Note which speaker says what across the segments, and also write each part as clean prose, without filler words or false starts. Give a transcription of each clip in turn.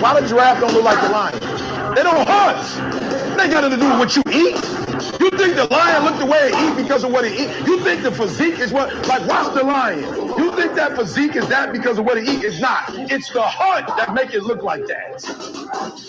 Speaker 1: Why the giraffe don't look like the lion? They don't hunt. It ain't got nothing to do with what you eat. You think the lion look the way it eat because of what it eat? You think the physique is what, like, watch the lion. You think that physique is that because of what it eat? It's not. It's the hunt that make it look like that.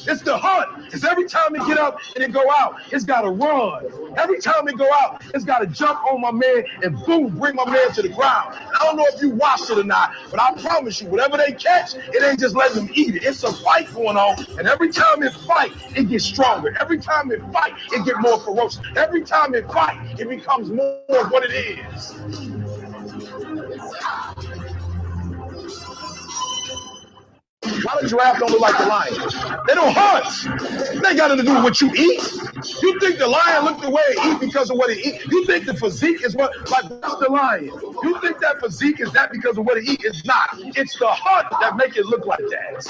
Speaker 1: It's the hunt. Because every time it get up and it go out, it's got to run. Every time it go out, it's got to jump on my man and boom, bring my man to the ground. And I don't know if you watched it or not, but I promise you, whatever they catch, it ain't just letting them eat it. It's a fight going on. And every time it fight, it gets stronger. Every time it fight, it get more ferocious. Every time it fight, it becomes more of what it is. Why the giraffe don't look like the lion? They don't hunt. It ain't got nothing to do with what you eat. You think the lion look the way it eat because of what it eat? You think the physique is what, like, watch the lion. You think that physique is that because of what it eat? It's not. It's the hunt that make it look like that.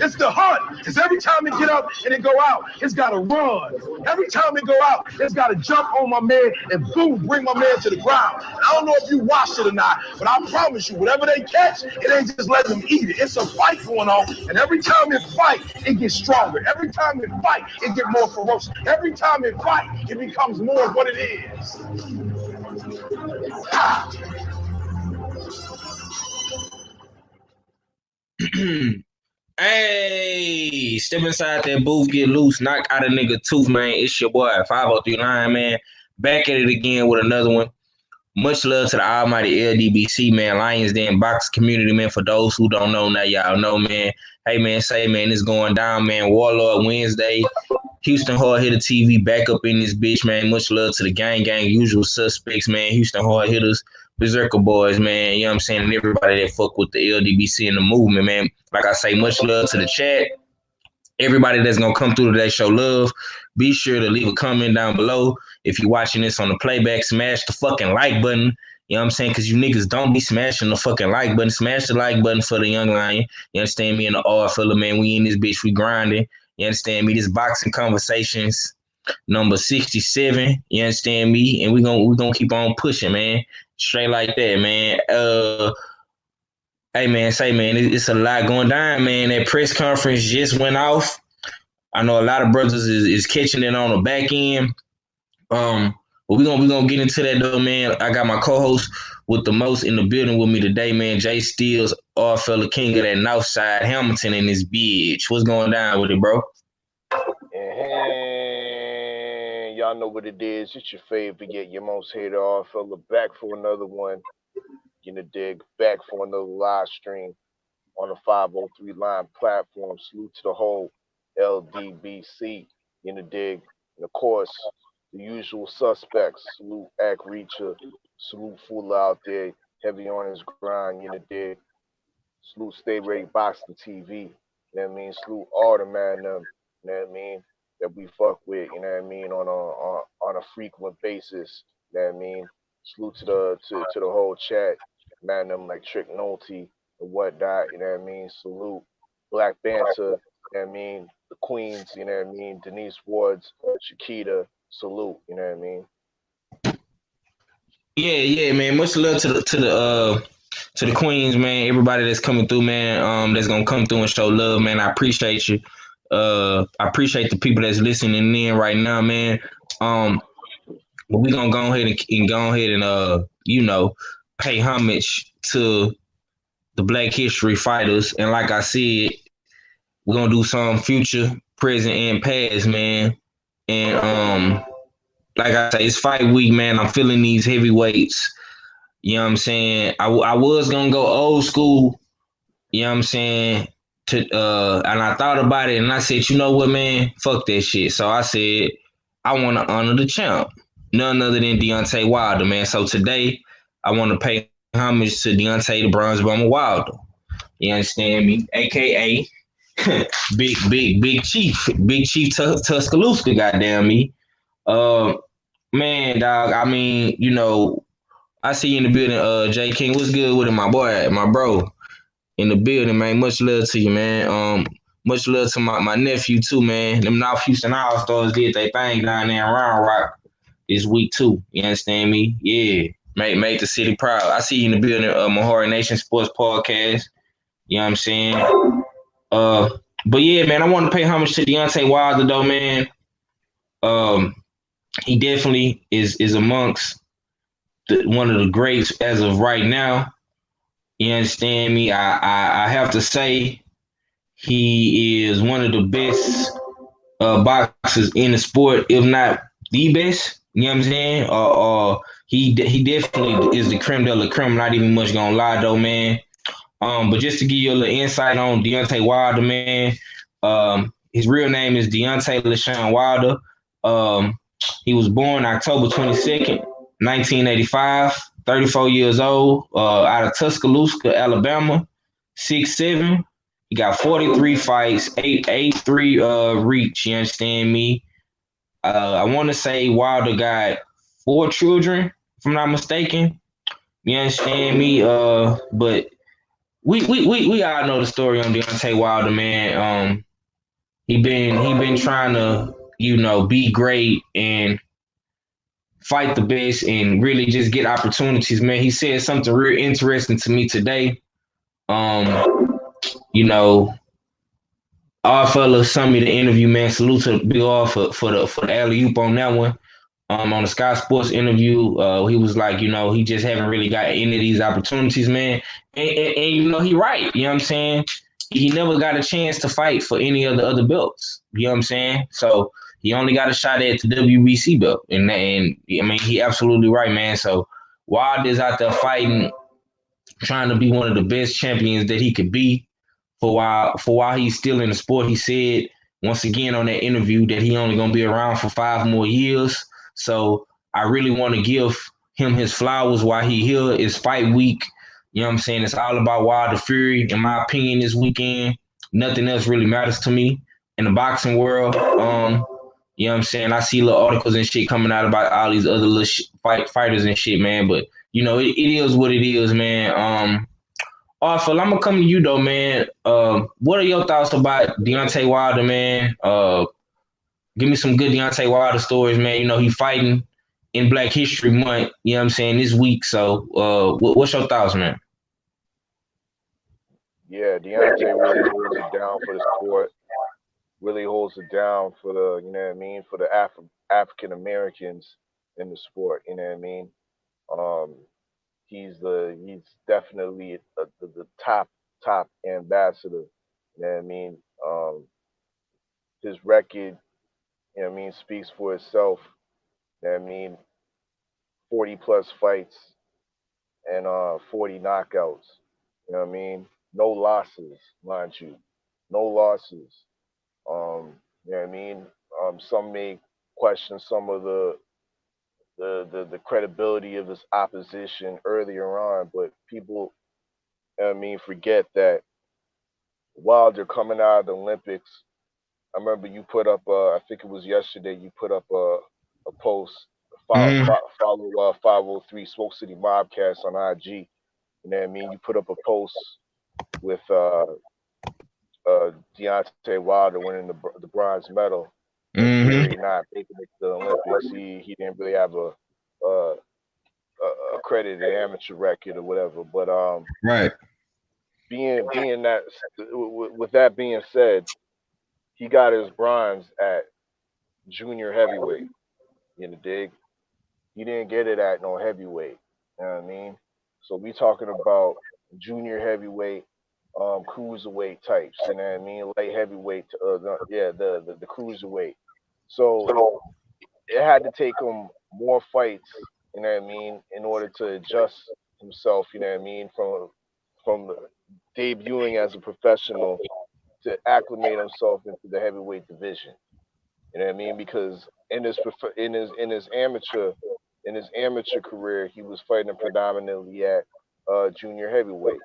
Speaker 1: It's the hunt. Because every time it get up and it go out, it's got to run. Every time it go out, it's got to jump on my man and boom, bring my man to the ground. And I don't know if you watched it or not, but I promise you, whatever they catch, it ain't just letting them eat it. It's a fight going on. And every time it fight, it gets stronger. Every time it fight, it get more ferocious. Every time it fight, it becomes more of what it is.
Speaker 2: Hey, step inside that booth, get loose, knock out a nigga tooth, man. It's your boy, 5039, man. Back at it again with another one. Much love to the almighty LDBC, man. Lions Den Box community, man. For those who don't know, now y'all know, man. Hey, man, say, man, it's going down, man. Warlord Wednesday. Houston Hardhitta TV back up in this bitch, man. Much love to the gang, usual suspects, man. Houston Hardhitters, Berserker Boys, man. You know what I'm saying? And everybody that fuck with the LDBC and the movement, man. Like I say, much love to the chat. Everybody that's going to come through today, show love. Be sure to leave a comment down below. If you're watching this on the playback, smash the fucking like button. You know what I'm saying? Because you niggas don't be smashing the fucking like button. Smash the like button for the young lion. You understand me? And the R fella, man. We in this bitch. We grinding. You understand me? This boxing conversations number 67. You understand me? And we gonna keep on pushing, man. Straight like that, man. Hey, man, say, man, it's a lot going down, man. That press conference just went off. I know a lot of brothers is catching it on the back end. But we gonna get into that though, man. I got my co-host with the most in the building with me today, man. Jay Steels, our fella king of that Northside, Hamilton in this bitch. What's going down with it, bro?
Speaker 3: And y'all know what it is. It's your favorite, yet your most hated our fella, back for another one. You know, dig, back for another live stream on the 503 Line platform. Salute to the whole LDBC. You know, dig, and of course, the usual suspects. Salute Ack Reacher. Salute Full out there, heavy on his grind. You know, dig. Salute Stay Ready Boxing TV. You know what I mean? Salute all the man them. You know what I mean? That we fuck with. You know what I mean? On a frequent basis. You know what I mean? Salute to the whole chat. Man them like Trick Nolte and whatnot. You know what I mean? Salute Black Banter. You know what I mean? The Queens. You know what I mean? Denise Wards, Shakita. Salute. You know what I mean?
Speaker 2: Yeah, man. Much love to the Queens, man. Everybody that's coming through, man. That's gonna come through and show love, man. I appreciate you. I appreciate the people that's listening in right now, man. But we gonna go ahead and you know, pay homage to the Black History fighters. And like I said, we're gonna do some future, present, and past, man. And like I say, it's fight week, man. I'm feeling these heavyweights. You know what I'm saying? I was gonna go old school, you know what I'm saying? And I thought about it and I said, you know what, man? Fuck that shit. So I said, I want to honor the champ. None other than Deontay Wilder, man. So today, I want to pay homage to Deontay the Bronze Bomber Wilder. You understand me? AKA Big Chief. Big Chief Tuscaloosa, goddamn me. Man, dog, I mean, you know, I see you in the building, J King. What's good with it, my boy, my bro? In the building, man. Much love to you, man. Much love to my nephew too, man. Them North Houston All-Stars did their thing down there in Round Rock this week too. You understand me? Yeah. Make the city proud. I see you in the building, Mahari Nation Sports Podcast. You know what I'm saying? But yeah, man, I want to pay homage to Deontay Wilder though, man. Um, he definitely is amongst one of the greats as of right now. You understand me? I have to say he is one of the best boxers in the sport, if not the best. You know what I'm saying? He definitely is the creme de la creme. Not even much gonna lie though, man. But just to give you a little insight on Deontay Wilder, man, his real name is Deontay LaShawn Wilder. Um, he was born October 22nd, 1985, 34 years old, out of Tuscaloosa, Alabama, 6'7". He got 43 fights, 883 reach, you understand me? I want to say Wilder got 4 children, if I'm not mistaken. You understand me? But we all know the story on Deontay Wilder, man. He been trying to, be great and fight the best and really just get opportunities, man. He said something real interesting to me today. Um, you know, all fellas sent me the interview, man. Salute to Big R for the alley oop on that one. On the Sky Sports interview, he was like, he just haven't really got any of these opportunities, man. And he right. You know what I'm saying? He never got a chance to fight for any of the other belts. You know what I'm saying? So he only got a shot at the WBC belt. And I mean, he absolutely right, man. So Wilder's out there fighting, trying to be one of the best champions that he could be for while he's still in the sport. He said once again on that interview that he only gonna be around for 5 more years. So I really want to give him his flowers while he here. It's fight week. You know what I'm saying? It's all about Wilder Fury, in my opinion, this weekend. Nothing else really matters to me in the boxing world. You know what I'm saying? I see little articles and shit coming out about all these other little fighters and shit, man. But it is what it is, man. Phil, I'm gonna come to you though, man. What are your thoughts about Deontay Wilder, man? Give me some good Deontay Wilder stories, man. He fighting in Black History Month. You know what I'm saying, this week. So, what's your thoughts, man?
Speaker 3: Yeah, Deontay really holds it down for the sport. Really holds it down for the, you know what I mean, for the African Americans in the sport. You know what I mean? Um, he's definitely the top ambassador. You know what I mean? His record, you know what I mean, speaks for itself. You know what I mean? 40 plus fights and 40 knockouts. You know what I mean? No losses, mind you. No losses. You know what I mean? Some may question some of the credibility of his opposition earlier on, but people, you know what I mean, forget that Wilder coming out of the Olympics. I remember you put up, I think it was yesterday, you put up a post,
Speaker 2: Mm-hmm.
Speaker 3: follow 503 Smoke City Mobcast on IG. You know what I mean? You put up a post with Deontay Wilder winning the bronze medal and
Speaker 2: Mm-hmm.
Speaker 3: Fury not making it to the Olympics. He didn't really have a, accredited amateur record or whatever. But
Speaker 2: Right.
Speaker 3: being that with that being said, he got his bronze at junior heavyweight. You know, dig. He didn't get it at no heavyweight. You know what I mean? So we talking about junior heavyweight, cruiserweight types. You know what I mean? Light heavyweight. The cruiserweight. So it had to take him more fights. You know what I mean? In order to adjust himself. You know what I mean? From debuting as a professional to acclimate himself into the heavyweight division. You know what I mean? Because in his amateur career, he was fighting predominantly at junior heavyweight,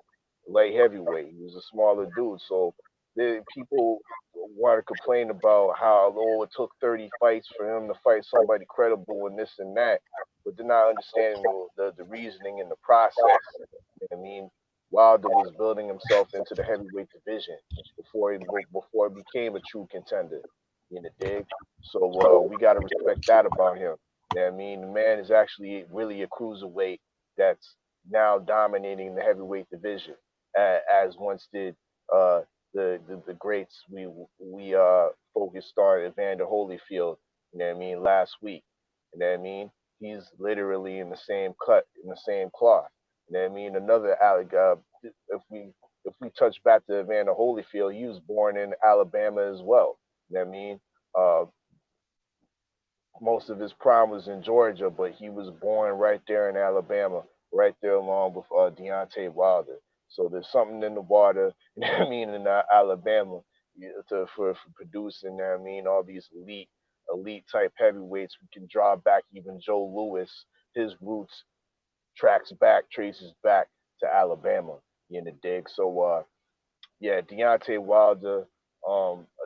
Speaker 3: light heavyweight. He was a smaller dude, so people want to complain about how it took 30 fights for him to fight somebody credible and this and that, but they're not understanding the reasoning and the process. You know what I mean? Wilder was building himself into the heavyweight division before he became a true contender. You know, dig? So we got to respect that about him. You know what I mean? The man is actually really a cruiserweight that's now dominating the heavyweight division, as once did uh, the greats we focused on Evander Holyfield, you know what I mean, last week. You know what I mean? He's literally in the same cut, in the same cloth. You know what I mean? Another if we touch back to Evander Holyfield, he was born in Alabama as well. You know what I mean? Uh, Most of his prime was in Georgia, but he was born right there in Alabama, right there along with Deontay Wilder. So there's something in the water, you know what I mean, in Alabama, for producing, you know what I mean, all these elite type heavyweights. We can draw back even Joe Louis, his roots traces back to Alabama, you know, dig. So yeah, Deontay Wilder,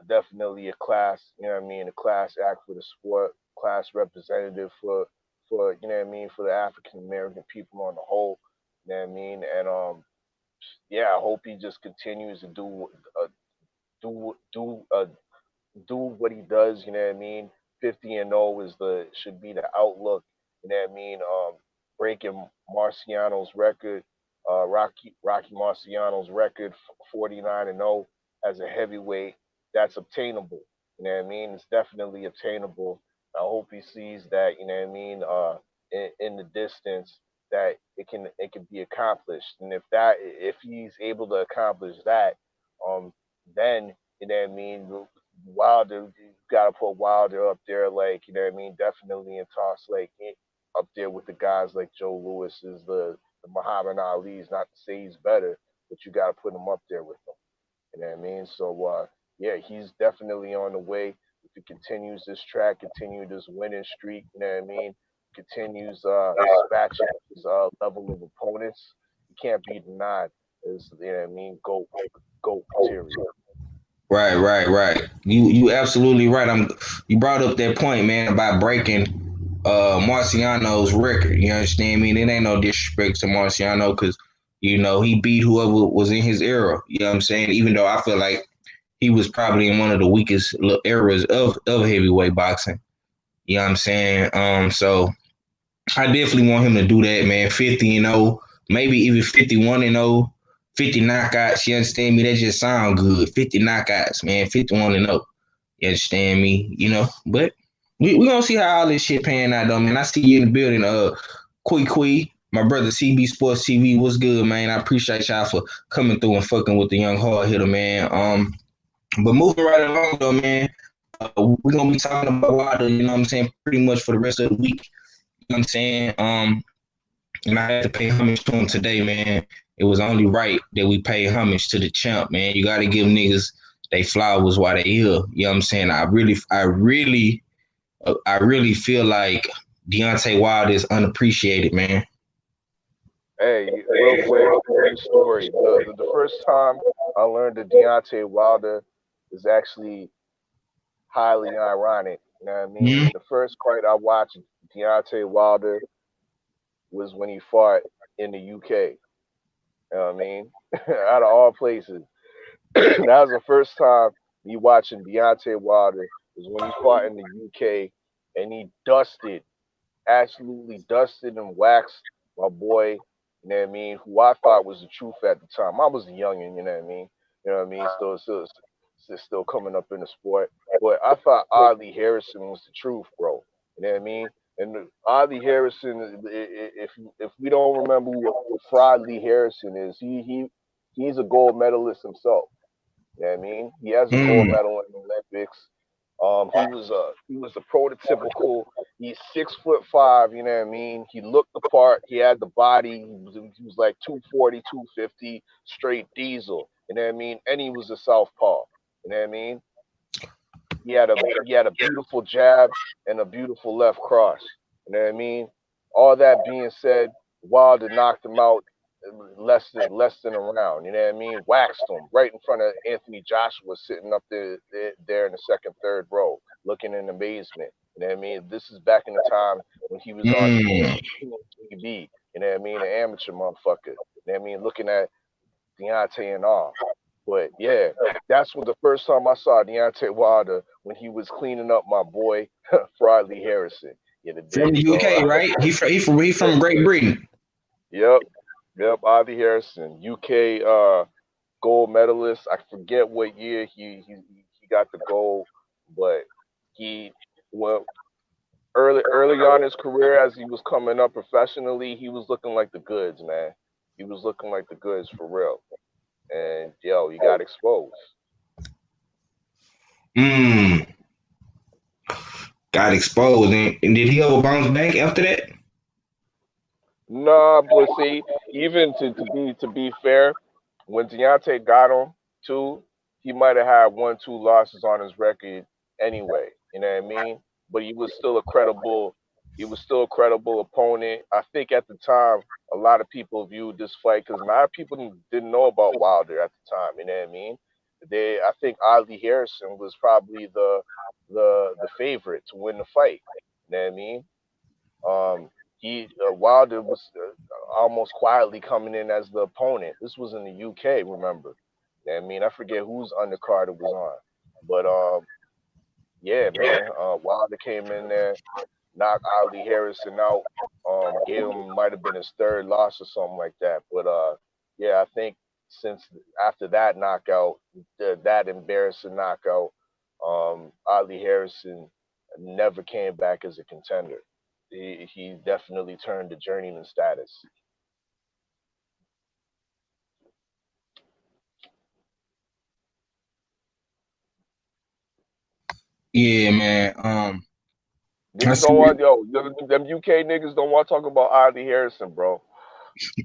Speaker 3: definitely a class, you know what I mean, a class act for the sport, class representative for you know what I mean, for the African American people on the whole, you know what I mean, and yeah, I hope he just continues to do do do what he does. You know what I mean. 50-0 is the should be the outlook. You know what I mean. Breaking Marciano's record, Rocky Marciano's record, 49-0 as a heavyweight. That's obtainable. You know what I mean. It's definitely obtainable. I hope he sees that. You know what I mean. In the distance that it can be accomplished, and if he's able to accomplish that, then you know what I mean. Wilder, you gotta put Wilder up there, like you know what I mean. Definitely in talks, like up there with the guys like Joe Louis is the Muhammad Ali's. Not to say he's better, but you gotta put him up there with them. You know what I mean? So yeah, he's definitely on the way. If he continues this track, continue this winning streak, you know what I mean? Continues dispatching his level of opponents, he can't be denied as you know what I mean, goat material.
Speaker 2: Right. You absolutely right. You brought up that point, man, about breaking Marciano's record. You understand me? It ain't no disrespect to Marciano because he beat whoever was in his era. You know what I'm saying? Even though I feel like he was probably in one of the weakest eras of heavyweight boxing. You know what I'm saying? So I definitely want him to do that, man. 50-0, maybe even 51-0, 50 knockouts. You understand me? That just sound good. 50 knockouts, man. 51-0. You understand me? But we gonna see how all this shit pan out, though, man. I see you in the building. Kui, my brother CB Sports TV. What's good, man? I appreciate y'all for coming through and fucking with the young hard hitter, man. But moving right along, though, man. We're gonna be talking about Wilder. You know what I'm saying? Pretty much for the rest of the week. You know what I'm saying? And I had to pay homage to him today, man. It was only right that we pay homage to the champ, man. You got to give niggas they flowers while they here. You know what I'm saying? I really feel like Deontay Wilder is unappreciated, man.
Speaker 3: Hey, real quick, funny story. The first time I learned that Deontay Wilder is actually highly ironic. You know what I
Speaker 2: Mm-hmm.
Speaker 3: mean? The first fight I watched Deontay Wilder was when he fought in the UK. You know what I mean? Out of all places. That was the first time me watching Deontay Wilder was when he fought in the UK and he absolutely dusted and waxed my boy, you know what I mean, who I thought was the truth at the time. I was a youngin', you know what I mean? You know what I mean? Still coming up in the sport. But I thought Audley Harrison was the truth, bro. You know what I mean? And Audley Harrison, if we don't remember who Fraud Lee Harrison is, he's a gold medalist himself. You know what I mean? He has a gold
Speaker 2: Mm.
Speaker 3: medal in the Olympics. He was a prototypical. He's 6'5". You know what I mean? He looked the part. He had the body. He was like 240, 250, straight diesel. You know what I mean? And he was a southpaw. You know what I mean? He had a beautiful jab and a beautiful left cross. You know what I mean? All that being said, Wilder knocked him out less than a round. You know what I mean? Waxed him right in front of Anthony Joshua sitting up there in the second, third row, looking in amazement. You know what I mean? This is back in the time when he was on
Speaker 2: Mm.
Speaker 3: TV. You know what I mean? An amateur motherfucker. You know what I mean? Looking at Deontay and all. But yeah, that's when the first time I saw Deontay Wilder when he was cleaning up my boy Friday Harrison. You know,
Speaker 2: From
Speaker 3: dig.
Speaker 2: the
Speaker 3: So
Speaker 2: UK, right? He from Great Britain.
Speaker 3: yep, Ivy Harrison, UK. gold medalist. I forget what year he got the gold, but he well early on in his career as he was coming up professionally, he was looking like the goods, man. He was looking like the goods for real. And yo, he got exposed.
Speaker 2: Mm, got exposed, and did he ever bounce back after that?
Speaker 3: Nah, but see, even to be fair, when Deontay got him too, he might have had 1, 2 losses on his record anyway. You know what I mean? But he was still a credible opponent. I think at the time, a lot of people viewed this fight because a lot of people didn't know about Wilder at the time. You know what I mean? I think Ali Harrison was probably the favorite to win the fight. You know what I mean? He Wilder was almost quietly coming in as the opponent. This was in the UK, remember? I mean, I forget whose undercard it was on, but yeah, man, Wilder came in there, knocked Ali Harrison out, gave him might have been his third loss or something like that. But yeah, I think since after that knockout, that embarrassing knockout, Ali Harrison never came back as a contender. He definitely turned to journeyman status.
Speaker 2: Yeah, man. I
Speaker 3: Niggas
Speaker 2: see.
Speaker 3: don't want them UK niggas don't want to talk about Ali Harrison, bro.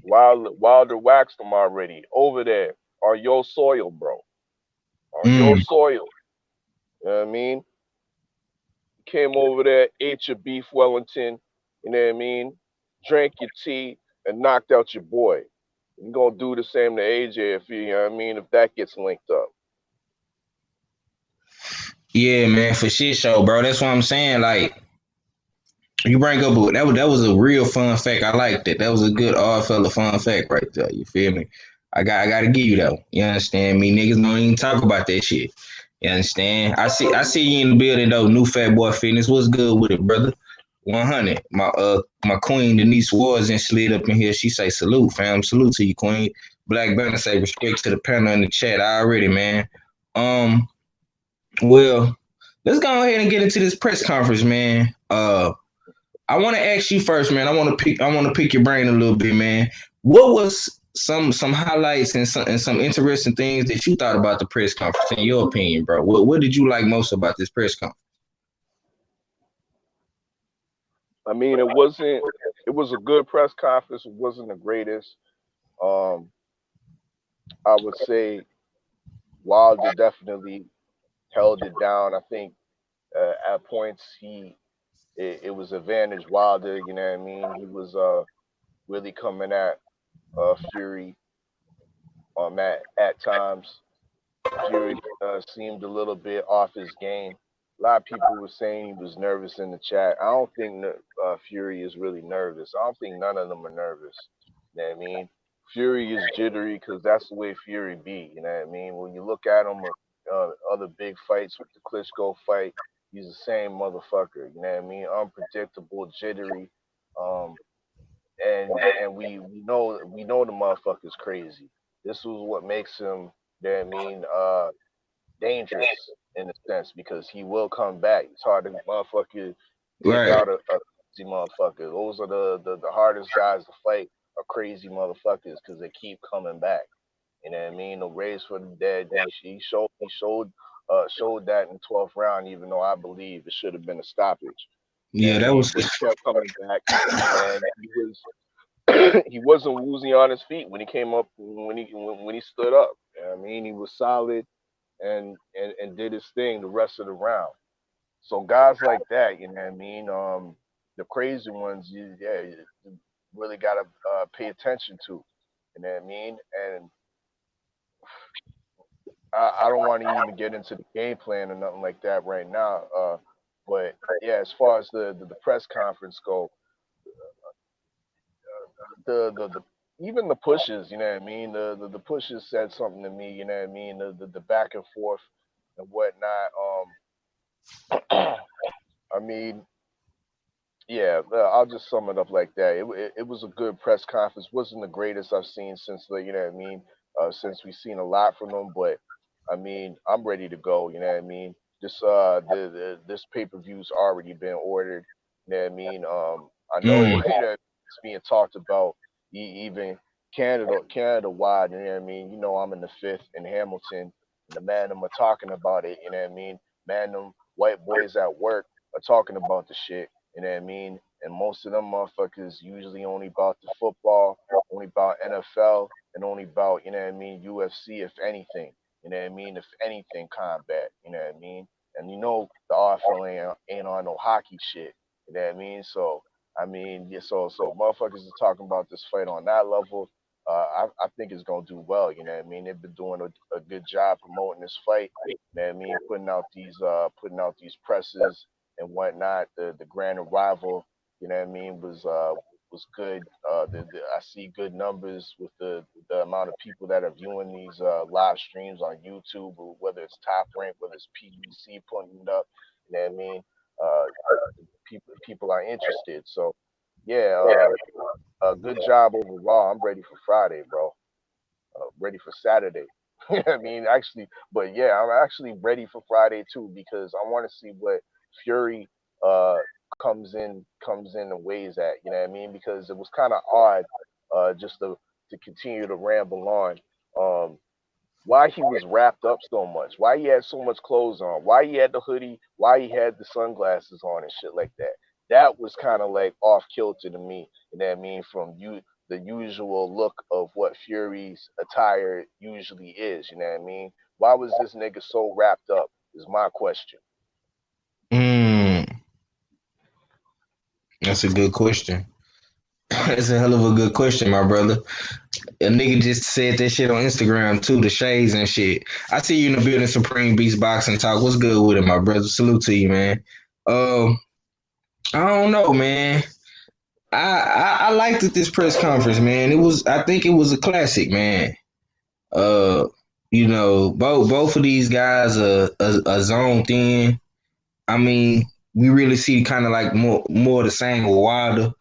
Speaker 3: Wilder waxed him already over there on your soil, bro. On your
Speaker 2: Mm,
Speaker 3: soil. You know what I mean? Came over there, ate your beef Wellington, you know what I mean? Drank your tea and knocked out your boy. You gonna do the same to AJ if you know what I mean, if that gets linked up.
Speaker 2: yeah, man, for shit show, bro. That's what I'm saying. Like, you bring up that was a real fun fact. I liked it. That was a good odd fella fun fact right there. You feel me? I gotta give you that one. You understand me? Niggas don't even talk about that shit. You understand? I see you in the building though. New Fat Boy Fitness. What's good with it, brother? 100. My queen Denise Wars and slid up in here. She say salute, fam. Salute to you, queen. Black Banner say respect to the panel in the chat already, man. Um, well, let's go ahead and get into this press conference, man. I want to ask you first, man. I want to pick your brain a little bit, man. What was some highlights and some interesting things that you thought about the press conference, in your opinion, bro? What did you like most about this press conference?
Speaker 3: I mean, it was a good press conference. It wasn't the greatest. Um, I would say Wilder definitely held it down. I think at points it was advantage Wilder. You know what I mean? He was really coming at Fury at times. Fury seemed a little bit off his game. A lot of people were saying he was nervous in the chat. I don't think Fury is really nervous. I don't think none of them are nervous. You know what I mean? Fury is jittery because that's the way Fury be. You know what I mean? When you look at him, other big fights with the Klitschko fight, he's the same motherfucker. You know what I mean? Unpredictable, jittery, um, and we know the motherfucker's crazy. This was what makes him. You know what I mean? Dangerous in a sense because he will come back. It's hard to motherfucker take
Speaker 2: Right.
Speaker 3: out a crazy motherfucker. Those are the hardest guys to fight are crazy motherfuckers because they keep coming back. You know what I mean? The race for the dead. He showed that in the 12th round, even though I believe it should have been a stoppage. You know
Speaker 2: Yeah,
Speaker 3: what I
Speaker 2: that
Speaker 3: mean?
Speaker 2: was.
Speaker 3: But he kept coming back, and he wasn't woozy on his feet when he came up when he stood up. You know what I mean? He was solid and did his thing the rest of the round. So guys like that, you know what I mean? The crazy ones, you really gotta pay attention to. You know what I mean? And I don't want to even get into the game plan or nothing like that right now. But yeah, as far as the press conference go, the even the pushes, you know what I mean? The pushes said something to me, you know what I mean? The back and forth and whatnot. I mean, yeah, I'll just sum it up like that. It was a good press conference. Wasn't the greatest I've seen since the, you know what I mean, since we've seen a lot from them. But I mean, I'm ready to go. You know what I mean? This pay-per-view's already been ordered. You know what I mean? I know
Speaker 2: Mm.
Speaker 3: it's being talked about even Canada wide. You know what I mean? You know, I'm in the fifth in Hamilton, and the man them are talking about it. You know what I mean? Man, them white boys at work are talking about the shit. You know what I mean? And most of them motherfuckers usually only about the football, only about NFL, and only about, you know what I mean, UFC, if anything. You know what I mean? If anything, combat. You know what I mean? And you know the RFL ain't on no hockey shit. You know what I mean? So I mean, yeah. So motherfuckers are talking about this fight on that level. I think it's gonna do well. You know what I mean? They've been doing a good job promoting this fight. You know what I mean? Putting out these presses and whatnot. The grand arrival. You know what I mean? Was good. I see good numbers with the amount of people that are viewing these live streams on YouTube, or whether it's Top Rank, whether it's PBC putting it up. You know what I mean? Uh, people are interested. So yeah, good job overall. I'm ready for Friday, bro. Ready for Saturday. I mean, actually, but yeah, I'm actually ready for Friday too because I want to see what Fury uh comes in and weighs at. You know what I mean? Because it was kind of odd, just to continue to ramble on. Um, why he was wrapped up so much, why he had so much clothes on, why he had the hoodie, why he had the sunglasses on and shit like that. That was kind of like off kilter to me. You know what I mean? From you, the usual look of what Fury's attire usually is. You know what I mean? Why was this nigga so wrapped up? Is my question.
Speaker 2: Mm. That's a good question. That's a hell of a good question, my brother. A nigga just said that shit on Instagram too, the shades and shit. I see you in the building, Supreme Beast Boxing Talk. What's good with it, my brother? Salute to you, man. Um, I don't know, man. I liked it this press conference, man. I think it was a classic, man. Uh, both of these guys are zoned in. I mean, we really see kind of like more the same with Wilder.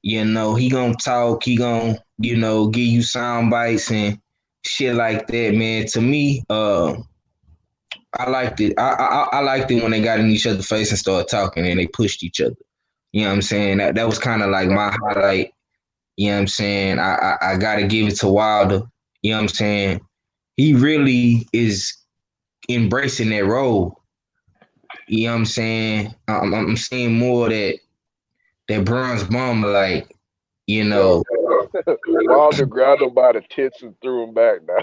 Speaker 2: He gonna talk, he gonna, give you sound bites and shit like that, man. To me, I liked it. I liked it when they got in each other's face and started talking and they pushed each other. You know what I'm saying? That was kind of like my highlight. You know what I'm saying? I gotta give it to Wilder. You know what I'm saying? He really is embracing that role. You know what I'm saying? I'm seeing more of that bronze bomber, like, you
Speaker 3: Yo,
Speaker 2: know.
Speaker 3: Wilder grabbed him by the tits and threw him back, dog.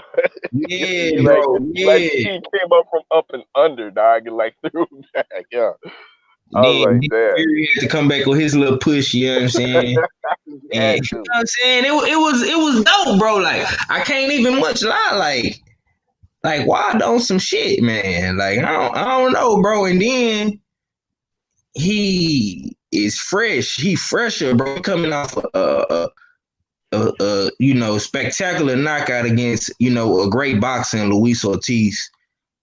Speaker 2: Yeah,
Speaker 3: he like
Speaker 2: bro.
Speaker 3: like
Speaker 2: Yeah.
Speaker 3: he came up from up and under, dog, and like threw him back. Yeah, I was
Speaker 2: Then
Speaker 3: like, damn.
Speaker 2: Fury had to come back with his little push, you know what I'm saying?
Speaker 3: He
Speaker 2: And
Speaker 3: had
Speaker 2: you know
Speaker 3: to.
Speaker 2: what I'm saying? It was dope, bro. Like, I can't even much lie. Like why don't some shit, man? Like, I don't know, bro. And then he is fresh. He fresher, bro. Coming off spectacular knockout against, a great boxer in Luis Ortiz.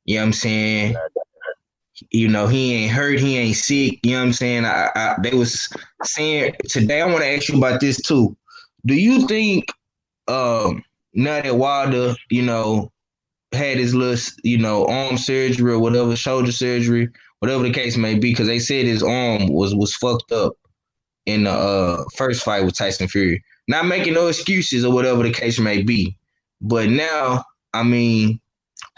Speaker 2: You know what I'm saying? He ain't hurt, he ain't sick. You know what I'm saying? They was saying today. I want to ask you about this too. Do you think now that Wilder, had his little, arm surgery or whatever, shoulder surgery, whatever the case may be, because they said his arm was fucked up in the first fight with Tyson Fury. Not making no excuses or whatever the case may be, but now, I mean,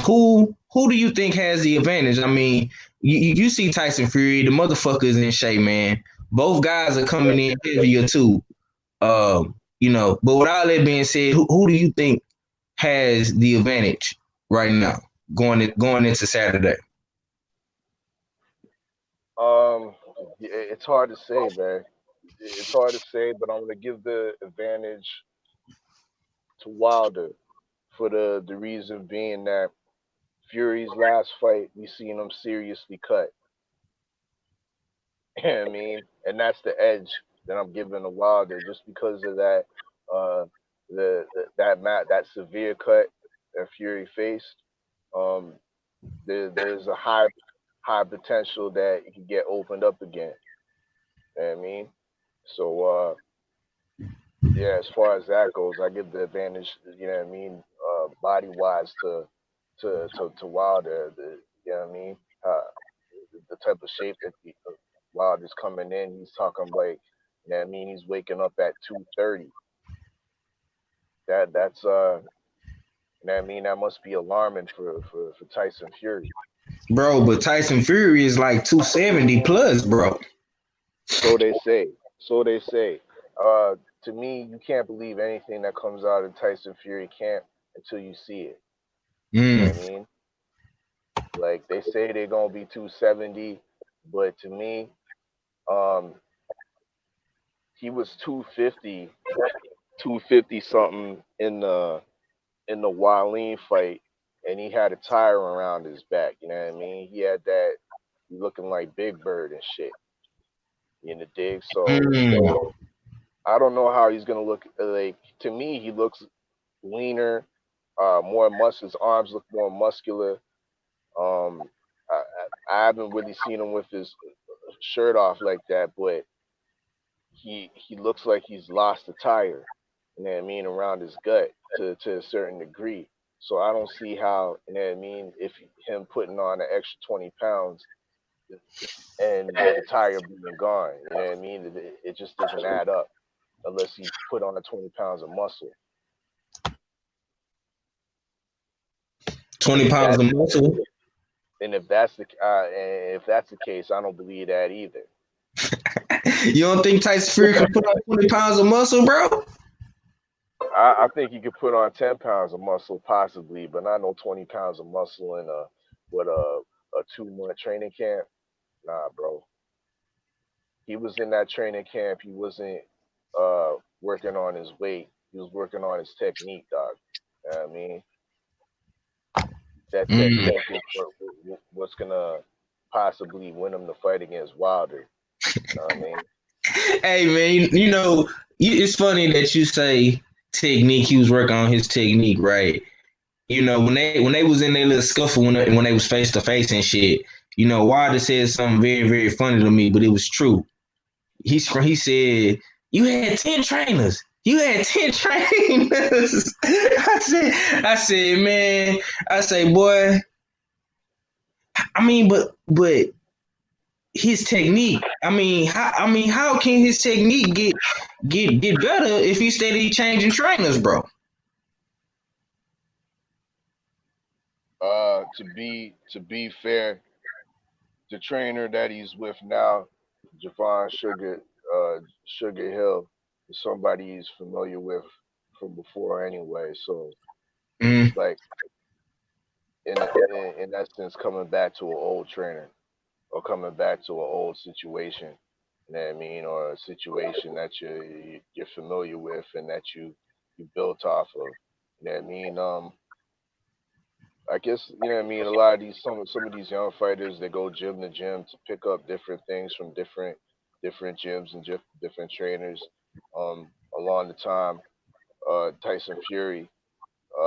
Speaker 2: who do you think has the advantage? I mean, you see Tyson Fury, the motherfucker is in shape, man. Both guys are coming in heavier too. But with all that being said, who do you think has the advantage right now going into Saturday?
Speaker 3: It's hard to say, man. It's hard to say, but I'm gonna give the advantage to Wilder for the reason being that Fury's last fight, we seen him seriously cut. You know what I mean, and that's the edge that I'm giving to Wilder, just because of that, uh, that severe cut that Fury faced. Um, there's a high potential that it can get opened up again. You know what I mean? So yeah, as far as that goes, I give the advantage. You know what I mean? body wise to Wilder. You know what I mean? The type of shape that Wilder's coming in, he's talking like, you know what I mean? He's waking up at 2:30. That's you know what I mean? That must be alarming for Tyson Fury.
Speaker 2: Bro, but Tyson Fury is like 270 plus, bro.
Speaker 3: So they say. So they say. To me, you can't believe anything that comes out of Tyson Fury camp until you see it. You know what I
Speaker 2: Mm.
Speaker 3: mean? Like they say they're gonna be 270, but to me, um, he was 250, 250 something in the Wallin fight, and he had a tire around his back. You know what I mean? He had that looking like Big Bird and shit. You know, dig. So
Speaker 2: Mm.
Speaker 3: I don't know how he's gonna look. Like to me, he looks leaner, more muscle. His arms look more muscular. Um, I haven't really seen him with his shirt off like that, but he looks like he's lost a tire. You know what I mean, around his gut to a certain degree. So I don't see how, you know what I mean, if him putting on an extra 20 pounds and the tire being gone, you know what I mean, it just doesn't add up unless he put on the 20 pounds of muscle.
Speaker 2: 20
Speaker 3: And if
Speaker 2: pounds
Speaker 3: that's
Speaker 2: of muscle.
Speaker 3: if that's the case, I don't believe that either.
Speaker 2: You don't think Tyson Fury can put on 20 pounds of muscle, bro?
Speaker 3: I think he could put on 10 pounds of muscle possibly, but not no 20 pounds of muscle in a 2 month training camp. Nah, bro. He was in that training camp. He wasn't working on his weight. He was working on his technique, dog. You know what I mean, that
Speaker 2: Mm.
Speaker 3: technique is what's gonna possibly win him the fight against Wilder. You know what I mean?
Speaker 2: Hey, man, it's funny that you say technique. He was working on his technique, right? When they was in their little scuffle when they was face to face and shit. Wilder said something very very funny to me, but it was true. He said you had 10 trainers. You had 10 trainers. I said, man, I say, boy. I mean, but his technique. How can his technique get better if he steady changing trainers, bro?
Speaker 3: To be fair, the trainer that he's with now, Javon Sugar Hill, is somebody he's familiar with from before anyway. So
Speaker 2: Mm.
Speaker 3: it's like in essence coming back to an old trainer or coming back to an old situation. You know what I mean, or a situation that you're familiar with and that you built off of. You know what I mean? I guess you know what I mean. A lot of these some of these young fighters they go gym to gym to pick up different things from different gyms and different trainers. Along the time, Tyson Fury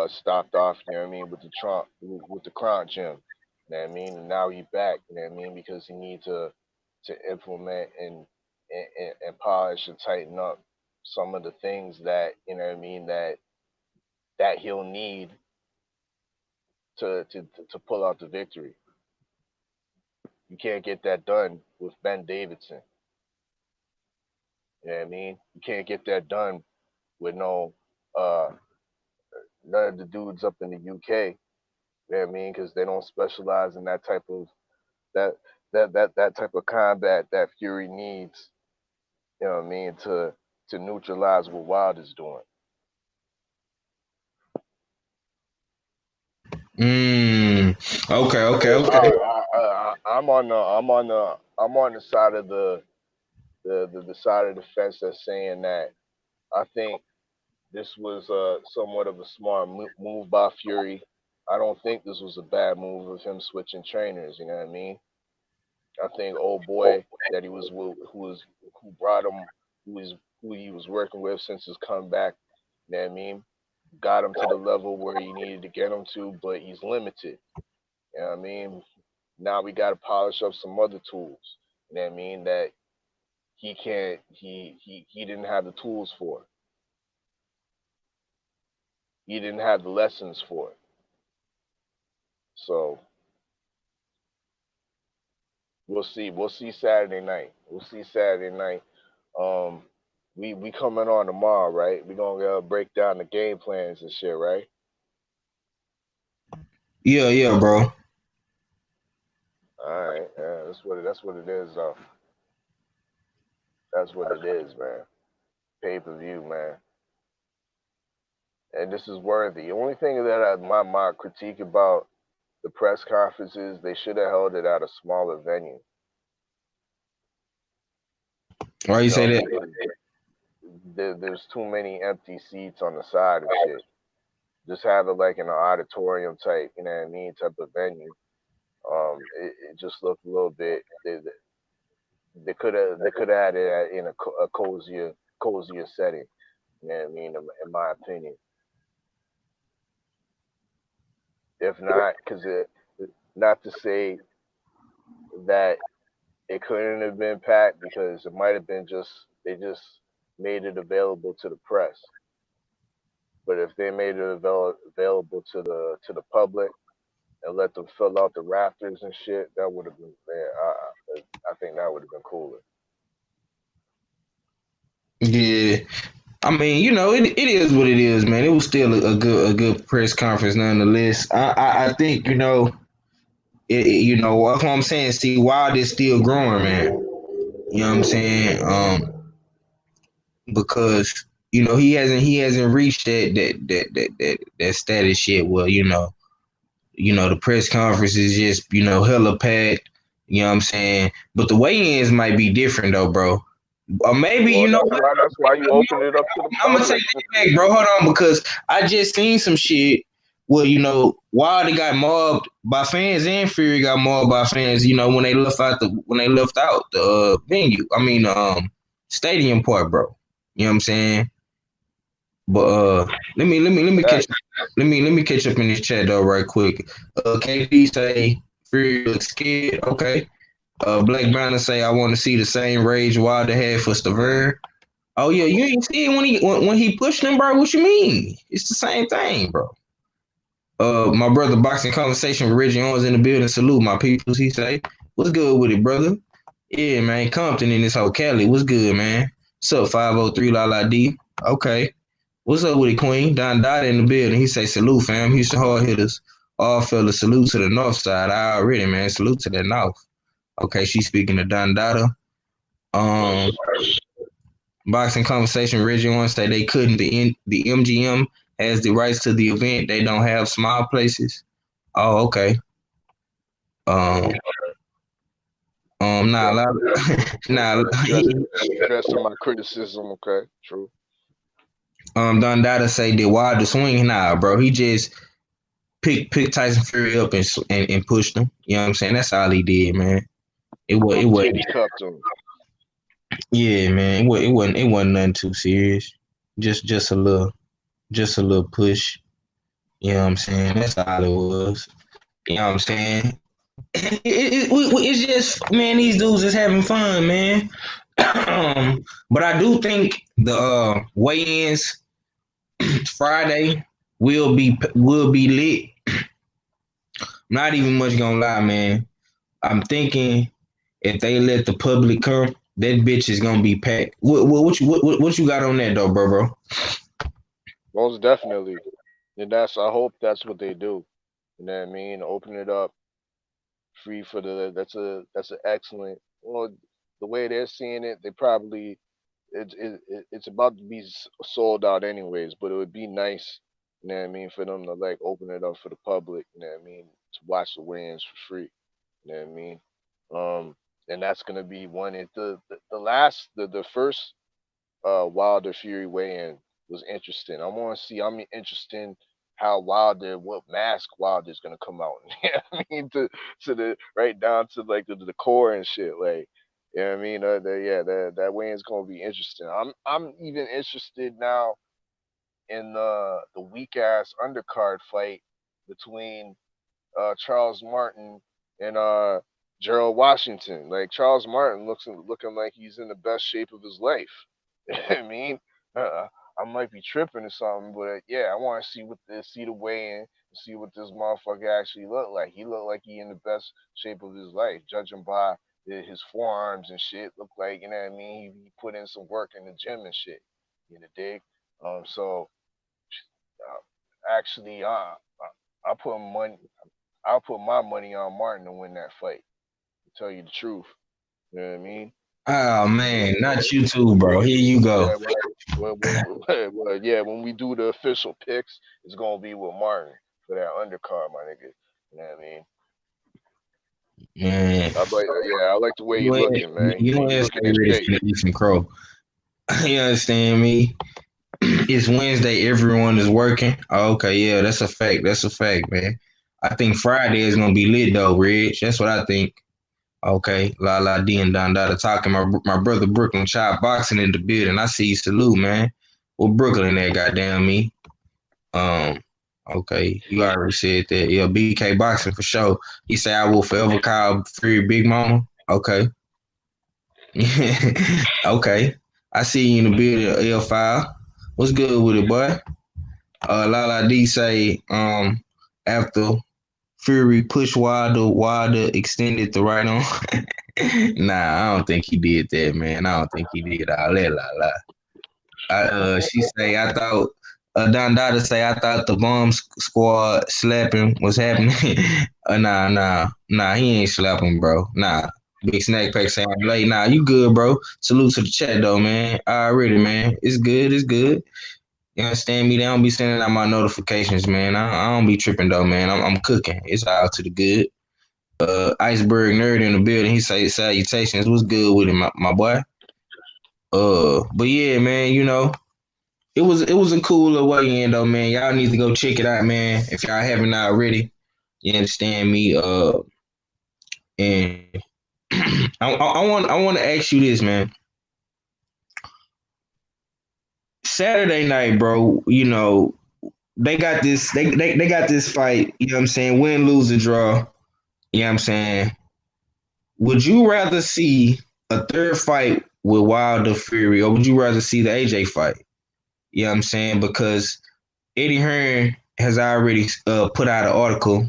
Speaker 3: stopped off. You know what I mean with the Crown gym. You know what I mean. And now he's back. You know what I mean because he needs to implement and polish and tighten up some of the things that you know what I mean that he'll need to pull out the victory. You can't get that done with Ben Davidson. You know what I mean? You can't get that done with uh none of the dudes up in the UK. You know what I mean? Because they don't specialize in that type of that that type of combat that Fury needs. You know what I mean to neutralize what Wilder's doing.
Speaker 2: Mm. Okay, okay,
Speaker 3: So
Speaker 2: okay.
Speaker 3: I'm on the side of the side of the fence that's saying that I think this was somewhat of a smart move by Fury. I don't think this was a bad move of him switching trainers. You know what I mean? I think old boy that he was who brought him who he was working with since his comeback. You know what I mean? Got him to the level where he needed to get him to, but he's limited. You know what I mean? Now we got to polish up some other tools. You know what I mean? That he can't he didn't have the tools for. he didn't have the lessons for it. So we'll see. We'll see Saturday night. We'll see Saturday night. We coming on tomorrow, right? We gonna break down the game plans and shit, right?
Speaker 2: Yeah, bro.
Speaker 3: All right, yeah, that's what it is, though. That's what it is, man. Pay per view, man. And this is worthy. The only thing that my critique about the press conferences, they should have held it at a smaller venue.
Speaker 2: Why you
Speaker 3: You
Speaker 2: say
Speaker 3: know,
Speaker 2: that?
Speaker 3: because there's too many empty seats on the side and shit. Just have it like in an auditorium type, you know what I mean, type of venue. It just looked a little bit. They could have had it in a cozier setting. You know what I mean, in my opinion. If not, because not to say that it couldn't have been packed, because it might have been just they just made it available to the press. But if they made it available to the public and let them fill out the rafters and shit, that would have been, man. I think that would have been cooler.
Speaker 2: Yeah. I mean, you know, it is what it is, man. It was still a good press conference nonetheless. I think, you know, that's what I'm saying. See, Wild is still growing, man. You know what I'm saying? Because he hasn't reached that status yet. Well, the press conference is just, hella packed. You know what I'm saying? But the weigh-ins might be different though, bro. Or maybe,
Speaker 3: Well,
Speaker 2: you know what?
Speaker 3: that's why you open it up to the
Speaker 2: I'm gonna take
Speaker 3: public.
Speaker 2: that back, bro. Hold on, because I just seen some shit where, Wilder got mobbed by fans and Fury got mobbed by fans. When they left out the venue. I mean, stadium part, bro. You know what I'm saying? But let me
Speaker 3: That
Speaker 2: let me catch up in this chat though, right quick. KD say Fury looks scared. Okay. Black Banner say I want to see the same rage Wilder had for Stavern. Oh yeah, you ain't see it when he pushed him, bro. What you mean? It's the same thing, bro. My brother boxing conversation with Reggie Owens in the building. Salute my peoples. He say, "What's good with it, brother?" Yeah, man. Compton in this whole Cali. What's good, man? What's up, 503 La La D? Okay. What's up with it, Queen? Don Dada in the building. He say, "Salute, fam. Houston hard hitters. All fellas, salute to the north side. I already, man. Salute to the north." Okay, she's speaking to Don Dada. Um, Boxing conversation. Reggie Owens say they couldn't. The MGM has the rights to the event. They don't have small places. Oh, okay. Um, nah, nah.
Speaker 3: addressing my criticism. Okay, true.
Speaker 2: Don Dada say did Wilder swing? Nah, bro. He just picked Tyson Fury up and pushed him. You know what I'm saying? That's all he did, man. It was
Speaker 3: Titty cupped him.
Speaker 2: yeah, man. It wasn't nothing too serious. Just a little push. You know what I'm saying? That's all it was. You know what I'm saying? It's just, man, these dudes is having fun, man. But I do think the weigh-ins Friday will be lit. Not even much gonna lie, man. I'm thinking if they let the public come, that bitch is gonna be packed. What you got on that though, bro?
Speaker 3: Most definitely. And I hope that's what they do. You know what I mean? Open it up free for the that's an excellent, well, the way they're seeing it, they probably it's about to be sold out anyways, but it would be nice, you know what I mean, for them to like open it up for the public, you know what I mean, to watch the weigh-ins for free. You know what I mean? And that's gonna be one. The first Wilder Fury weigh-in was interesting. I'm interested in how what mask Wilder's gonna come out. You know what I mean? To the right down to like the core and shit. Like, you know what I mean? That weigh-in's gonna be interesting. I'm even interested now in the weak ass undercard fight between Charles Martin and Gerald Washington. Like Charles Martin looking like he's in the best shape of his life. You know what I mean, I might be tripping or something, but yeah, I want to see the weigh in, see what this motherfucker actually look like. He looked like he in the best shape of his life, judging by his forearms and shit. Look like, you know what I mean. He put in some work in the gym and shit. You know, dig. So actually, I put money. I'll put my money on Martin to win that fight. To tell you the truth, you know what I mean.
Speaker 2: Oh man, not you too, bro. Here you go.
Speaker 3: Yeah, yeah. When we do the official picks, it's gonna be with Martin for that undercard, my nigga. You know what I mean?
Speaker 2: Man,
Speaker 3: I like the way you looking, man.
Speaker 2: you
Speaker 3: You
Speaker 2: ain't
Speaker 3: looking
Speaker 2: stay
Speaker 3: in
Speaker 2: ready
Speaker 3: shape.
Speaker 2: to eat some crow. You understand me? It's Wednesday. Everyone is working. Oh, okay, yeah, that's a fact. That's a fact, man. I think Friday is gonna be lit though, Rich. That's what I think. Okay, la la D and Don Dada talking. My brother Brooklyn Chop boxing in the building. I see you, salute, man. Well, Brooklyn there, goddamn me. Um, okay, you already said that. Yeah, BK boxing for sure. He said I will forever call Fury Big Mama. Okay, okay. I see you in the building, L5. What's good with it, boy? Lala D say, after Fury pushed Wilder extended the right on. Nah, I don't think he did that, man. I don't think he did all that, Lala. She say, I thought, Don Dada say, I thought the bomb squad slapping was happening. Nah, he ain't slapping, bro. Nah. Big Snack Pack saying, late. Nah, you good, bro. Salute to the chat, though, man. Already, man. It's good. It's good. You understand me? They don't be sending out my notifications, man. I don't be tripping, though, man. I'm cooking. It's all to the good. Iceberg Nerd in the building. He say salutations. What's good with him, my boy? But yeah, man, it was a cooler way in though, man. Y'all need to go check it out, man. If y'all haven't already, you understand me. And I want to ask you this, man. Saturday night, bro. They got this. They got this fight. You know what I'm saying? Win, lose, or draw. You know what I'm saying? Would you rather see a third fight with Wilder Fury, or would you rather see the AJ fight? You know what I'm saying? Because Eddie Hearn has already put out an article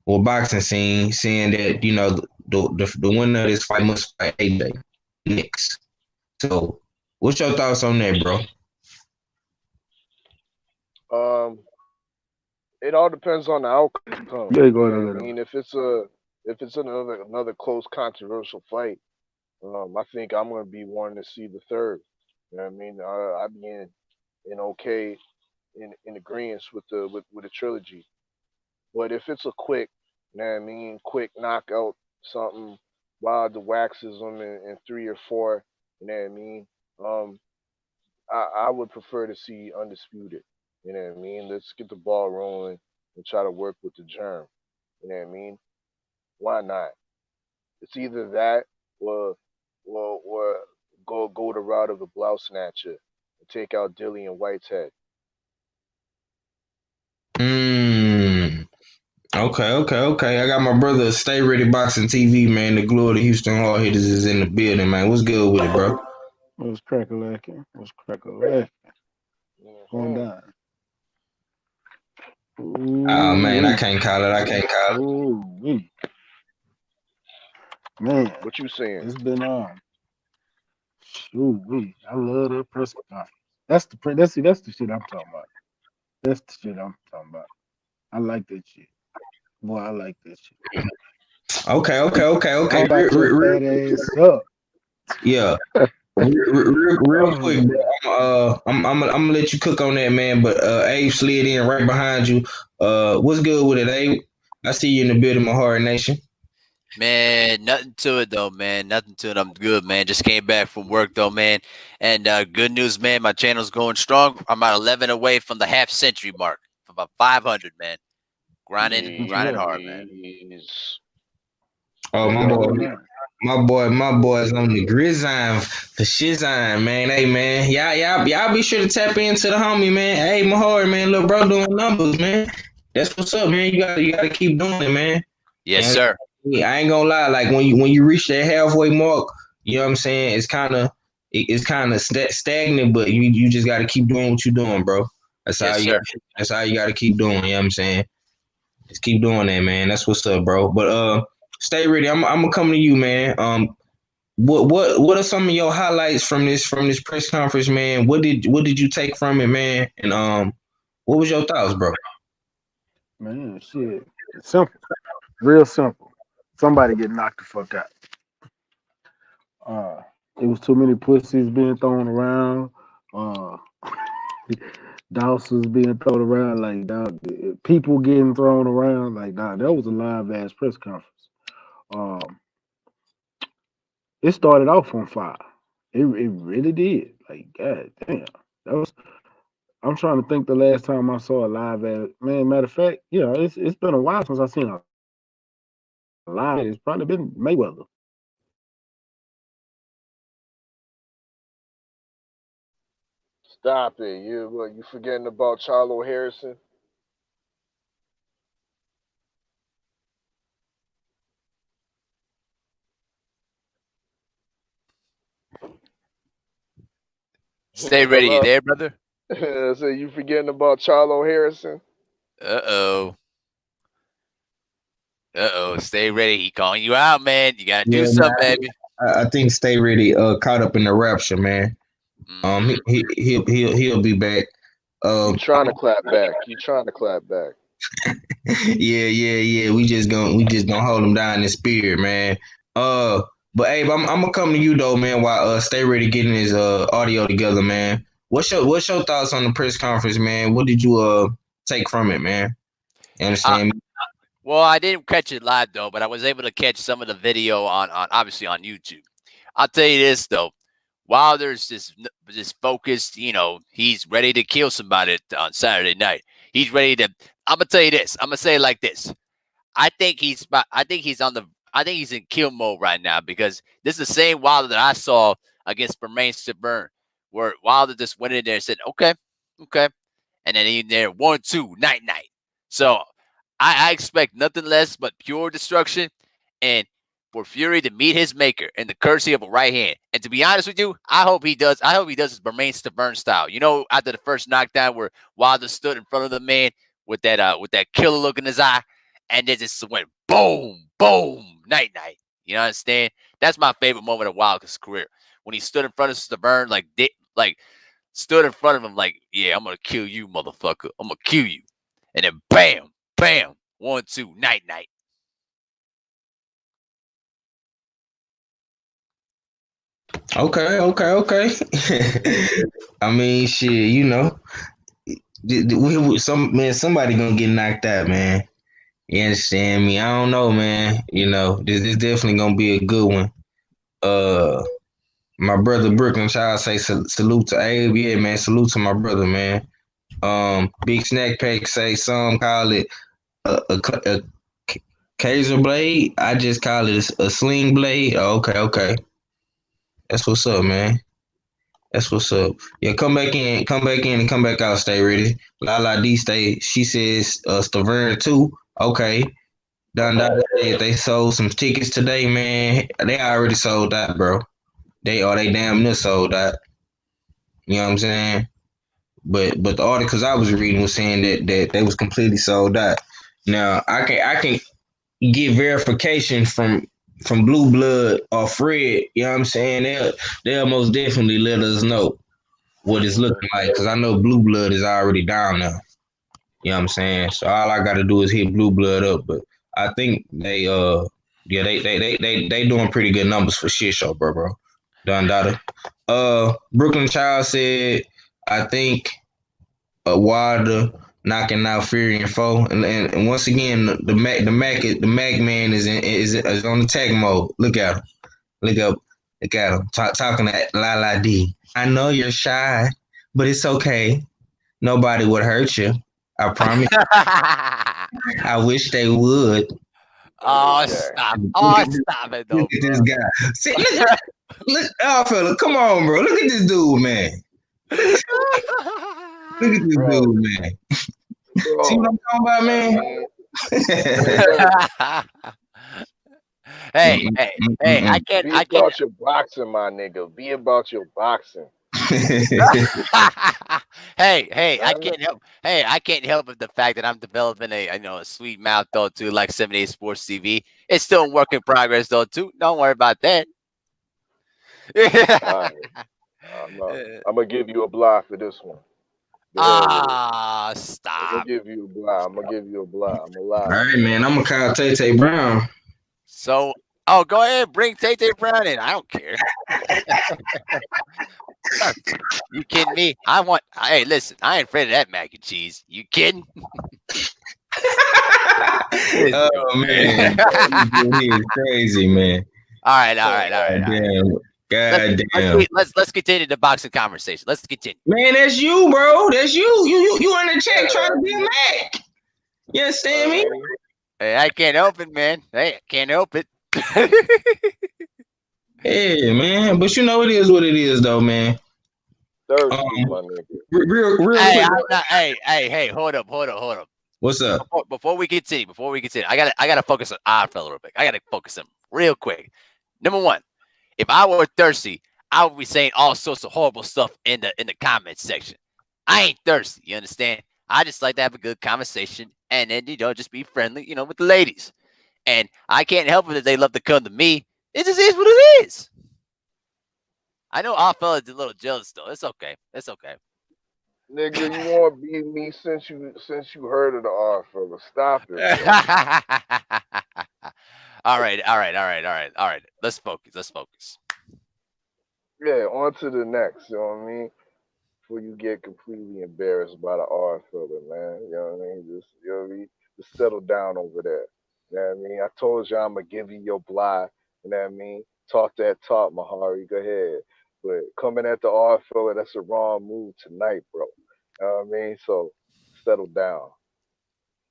Speaker 2: or boxing scene saying that the winner of this fight must fight AJ next. So, what's your thoughts on that, bro?
Speaker 3: Um, it all depends on the outcome.
Speaker 4: Yeah, go
Speaker 3: You know
Speaker 4: ahead.
Speaker 3: what I mean? If it's another close controversial fight, I think I'm gonna be wanting to see the third. You know what I mean? I be in okay in agreement with the trilogy. But if it's a quick, you know what I mean, quick knockout, something Wilder waxes them in three or four, you know what I mean? Um, I would prefer to see undisputed. You know what I mean? Let's get the ball rolling and try to work with the germ. You know what I mean? Why not? It's either that or go the route of the blouse snatcher and take out Dillian Whitehead.
Speaker 2: Mm. Okay. I got my brother Stay Ready Boxing TV, man. The glory of the Houston Hard Hitters is in the building, man. What's good with it, bro?
Speaker 4: What's crack-a-lacking? What's crack-a-lacking? Going
Speaker 3: Mm-hmm.
Speaker 4: down.
Speaker 2: Oh man, I
Speaker 4: Ooh-wee.
Speaker 2: can't call it. I can't call it.
Speaker 4: Ooh-wee. Man,
Speaker 3: What you saying?
Speaker 4: it's been on. Ooh-wee. I love that press conference. That's the shit I'm talking about. That's the shit I'm talking about. I like that shit. Boy, I like that shit.
Speaker 2: Okay.
Speaker 4: I'm about your fat ass up.
Speaker 2: Yeah. Real
Speaker 4: Oh,
Speaker 2: quick, bro. I'm gonna let you cook on that, man. But Abe slid in right behind you. What's good with it, Abe? I see you in the building, my hard nation.
Speaker 5: Man, nothing to it though, man. Nothing to it. I'm good, man. Just came back from work though, man. And good news, man. My channel's going strong. I'm about 11 away from the half century mark. About 500, man.
Speaker 4: what you
Speaker 5: Grinding
Speaker 4: got?
Speaker 5: hard, man.
Speaker 3: Jeez.
Speaker 2: Oh,
Speaker 4: What's
Speaker 2: my
Speaker 4: going
Speaker 2: boy,
Speaker 4: on now?
Speaker 2: my boy's on the grizzine for shizine, man. Hey, man, y'all be sure to tap into the homie, man. Hey, my hard man, little bro doing numbers, man. That's what's up, man. You gotta keep doing it, man.
Speaker 5: Yes,
Speaker 2: And
Speaker 5: sir.
Speaker 2: I ain't gonna lie, like when you reach that halfway mark, you know what I'm saying? it's kind of stagnant, but you just got to keep doing what you're doing, bro. That's
Speaker 5: Yes,
Speaker 2: how you.
Speaker 5: sir.
Speaker 2: That's how you got to keep doing. You know what I'm saying? Just keep doing that, man. That's what's up, bro. But stay ready. I'm gonna come to you, man. What are some of your highlights from this press conference, man? What did you take from it, man? And what was your thoughts, bro?
Speaker 4: Man, shit. It's simple. Real simple. Somebody get knocked the fuck out. Uh, it was too many pussies being thrown around. Uh, Douse was being thrown around like dog. People getting thrown around like dog. That was a live ass press conference. Um, it started off on fire. It really did. Like god damn. That was. I'm trying to think the last time I saw a live ass man. Matter of fact, it's been a while since I seen a live. It's probably been Mayweather.
Speaker 3: Stop it. You forgetting about Charlo Harrison?
Speaker 5: Stay ready. You
Speaker 3: Hello?
Speaker 5: there, brother?
Speaker 3: I said, you forgetting about Charlo Harrison?
Speaker 5: Uh-oh. Uh-oh. Stay ready. He calling you out, man. You gotta do
Speaker 2: Yeah,
Speaker 5: something,
Speaker 2: man.
Speaker 5: baby.
Speaker 2: I think Stay Ready caught up in the rapture, man.
Speaker 5: Mhm.
Speaker 2: He'll be back.
Speaker 3: You
Speaker 2: Um,
Speaker 3: trying to clap back. You trying to clap back.
Speaker 2: yeah. We just gonna hold him down in spirit, man. Uh, but Abe, I'm gonna come to you though, man. While Stay Ready getting his audio together, man. What's your thoughts on the press conference, man? What did you take from it, man? You
Speaker 5: Uh,
Speaker 2: understand me?
Speaker 5: well, I didn't catch it live though, but I was able to catch some of the video on obviously on YouTube. I'll tell you this though, Wilder's this focused, he's ready to kill somebody on Saturday night. He's ready to. I'm gonna tell you this. I'm gonna say it like this. I think he's in kill mode right now because this is the same Wilder that I saw against Bermain Burn, where Wilder just went in there and said, okay, and then he there 1-2 night. So I expect nothing less but pure destruction and for Fury to meet his maker and the courtesy of a right hand. And to be honest with you, I hope he does his Bermain Burn style. After the first knockdown where Wilder stood in front of the man with that killer look in his eye, and then just went boom, boom, night. You understand? That's my favorite moment of Wilder's career when he stood in front of Stavern, stood in front of him like, yeah, I'm gonna kill you, motherfucker. I'm gonna kill you, and then bam, bam, 1-2, night.
Speaker 2: Okay. I mean, shit, somebody gonna get knocked out, man. You understand me? I don't know, man. This definitely gonna be a good one. Uh, my brother Brooklyn Child say salute to Abe. Yeah, man, salute to my brother, man. Big Snack Pack say some call it a Kaiser blade. I just call it a sling blade. Oh, okay. That's what's up, man. That's what's up. Yeah, come back in, and come back out. Stay ready. La D stay. She says Stavern too. Okay. Done said they sold some tickets today, man. They already sold out, bro. They damn near sold out. You know what I'm saying? But the articles I was reading was saying that they was completely sold out. Now I can get verification from Blue Blood or Fred. You know what I'm saying? They'll most definitely let us know what it's looking like because I know Blue Blood is already down there. You know what I'm saying? So all I gotta do is hit Blue Blood up. But I think they doing pretty good numbers for shit show, bro. Done data. Brooklyn Child said I think Wilder knocking out Fury and Foe. And once again the Mac man is on attack mode. Look at him. Look at him. Talking to La D. I know you're shy, but it's okay. Nobody would hurt you. I promise. I wish they would.
Speaker 5: Oh,
Speaker 3: Okay.
Speaker 5: stop.
Speaker 2: Look
Speaker 5: Oh,
Speaker 2: at this,
Speaker 5: stop it,
Speaker 2: look
Speaker 5: though,
Speaker 2: at this
Speaker 5: bro.
Speaker 2: guy. See, fella, come on, bro. Look at this dude, man. Look at this
Speaker 3: Bro,
Speaker 2: dude, man. See what
Speaker 3: bro.
Speaker 2: I'm talking about,
Speaker 3: I
Speaker 2: man?
Speaker 3: mean, I mean, look,
Speaker 5: Hey, I can't.
Speaker 3: Be about your boxing, my nigga. Be about your boxing.
Speaker 5: Hey, I
Speaker 3: Huh?
Speaker 5: can't help. Hey, I can't help but the fact that I'm developing a sweet mouth though too, like 78 Sports TV. It's still a work in progress though too. Don't worry about that.
Speaker 3: All right. I'm gonna give you a block for this one. The hell with it. I'm gonna
Speaker 5: Stop.
Speaker 3: give you a block. I'm gonna give you a block. I'm
Speaker 2: All
Speaker 3: alive.
Speaker 2: right, man. I'm gonna call Tay Brown.
Speaker 5: So, go ahead, bring Tay Brown in. I don't care. You kidding me? Hey, listen, I ain't afraid of that mac and cheese. You kidding?
Speaker 2: Oh man, he is crazy, man.
Speaker 5: All right.
Speaker 2: God damn.
Speaker 5: Let's continue the boxing conversation. Let's continue.
Speaker 2: Man, that's you, bro. That's you. You in the check trying to be a Mac. You understand me?
Speaker 5: Hey, I can't help it, man. Hey, I can't help it.
Speaker 2: Yeah, man. But you know it is what it is, though, man.
Speaker 3: Thirsty, my nigga.
Speaker 2: Real
Speaker 5: Hey,
Speaker 2: quick.
Speaker 5: I'm not, hey, hold up.
Speaker 2: What's up?
Speaker 5: Before we continue, I gotta focus on Oddfellow real quick. I gotta focus him real quick. Number one, if I were thirsty, I would be saying all sorts of horrible stuff in the comments section. I ain't thirsty, you understand? I just like to have a good conversation and then just be friendly, with the ladies. And I can't help it that they love to come to me. It just is what it is. I know Oddfellow is a little jealous though. It's okay.
Speaker 3: Nigga, you want to be me since you heard of the R fella. Stop it, bro.
Speaker 5: All right. Let's focus.
Speaker 3: Yeah, on to the next. You know what I mean? Before you get completely embarrassed by the R fella, man. You know what I mean? Just settle down over there. You know what I mean? I told you I'm gonna give you your blind. You know what I mean? Talk that talk, Mahari. Go ahead. But coming at the R fella, that's a wrong move tonight, bro. You know what I mean? So settle down.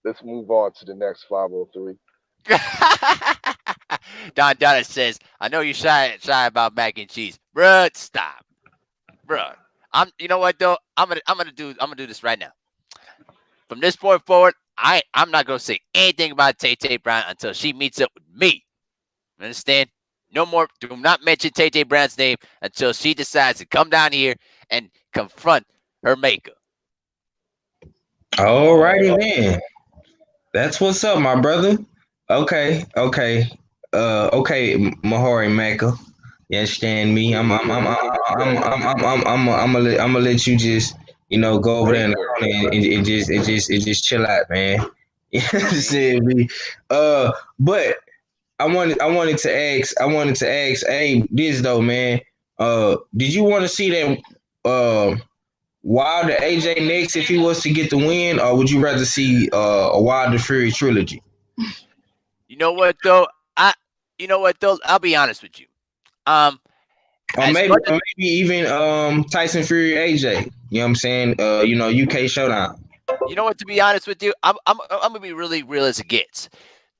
Speaker 3: Let's move on to the next 503.
Speaker 5: Don Donna says, "I know you're shy about mac and cheese, bruh. Stop, bruh. You know what though? I'm gonna do this right now. From this point forward, I'm not gonna say anything about Tay Brown until she meets up with me. You understand? No more. Do not mention Tay Brown's name until she decides to come down here and confront her maker."
Speaker 2: All righty then. That's what's up, my brother. Okay. Mahori Mecca. You understand me? I'm gonna let you just go over there in the corner and just chill out, man. You understand me? But I wanted to ask, hey, this though, man. Did you want to see that Wilder AJ next if he was to get the win, or would you rather see a Wilder Fury trilogy?
Speaker 5: You know what though? I'll be honest with you.
Speaker 2: Or maybe even Tyson Fury AJ. You know what I'm saying? UK Showdown.
Speaker 5: You know what? To be honest with you, I'm gonna be really real as it gets.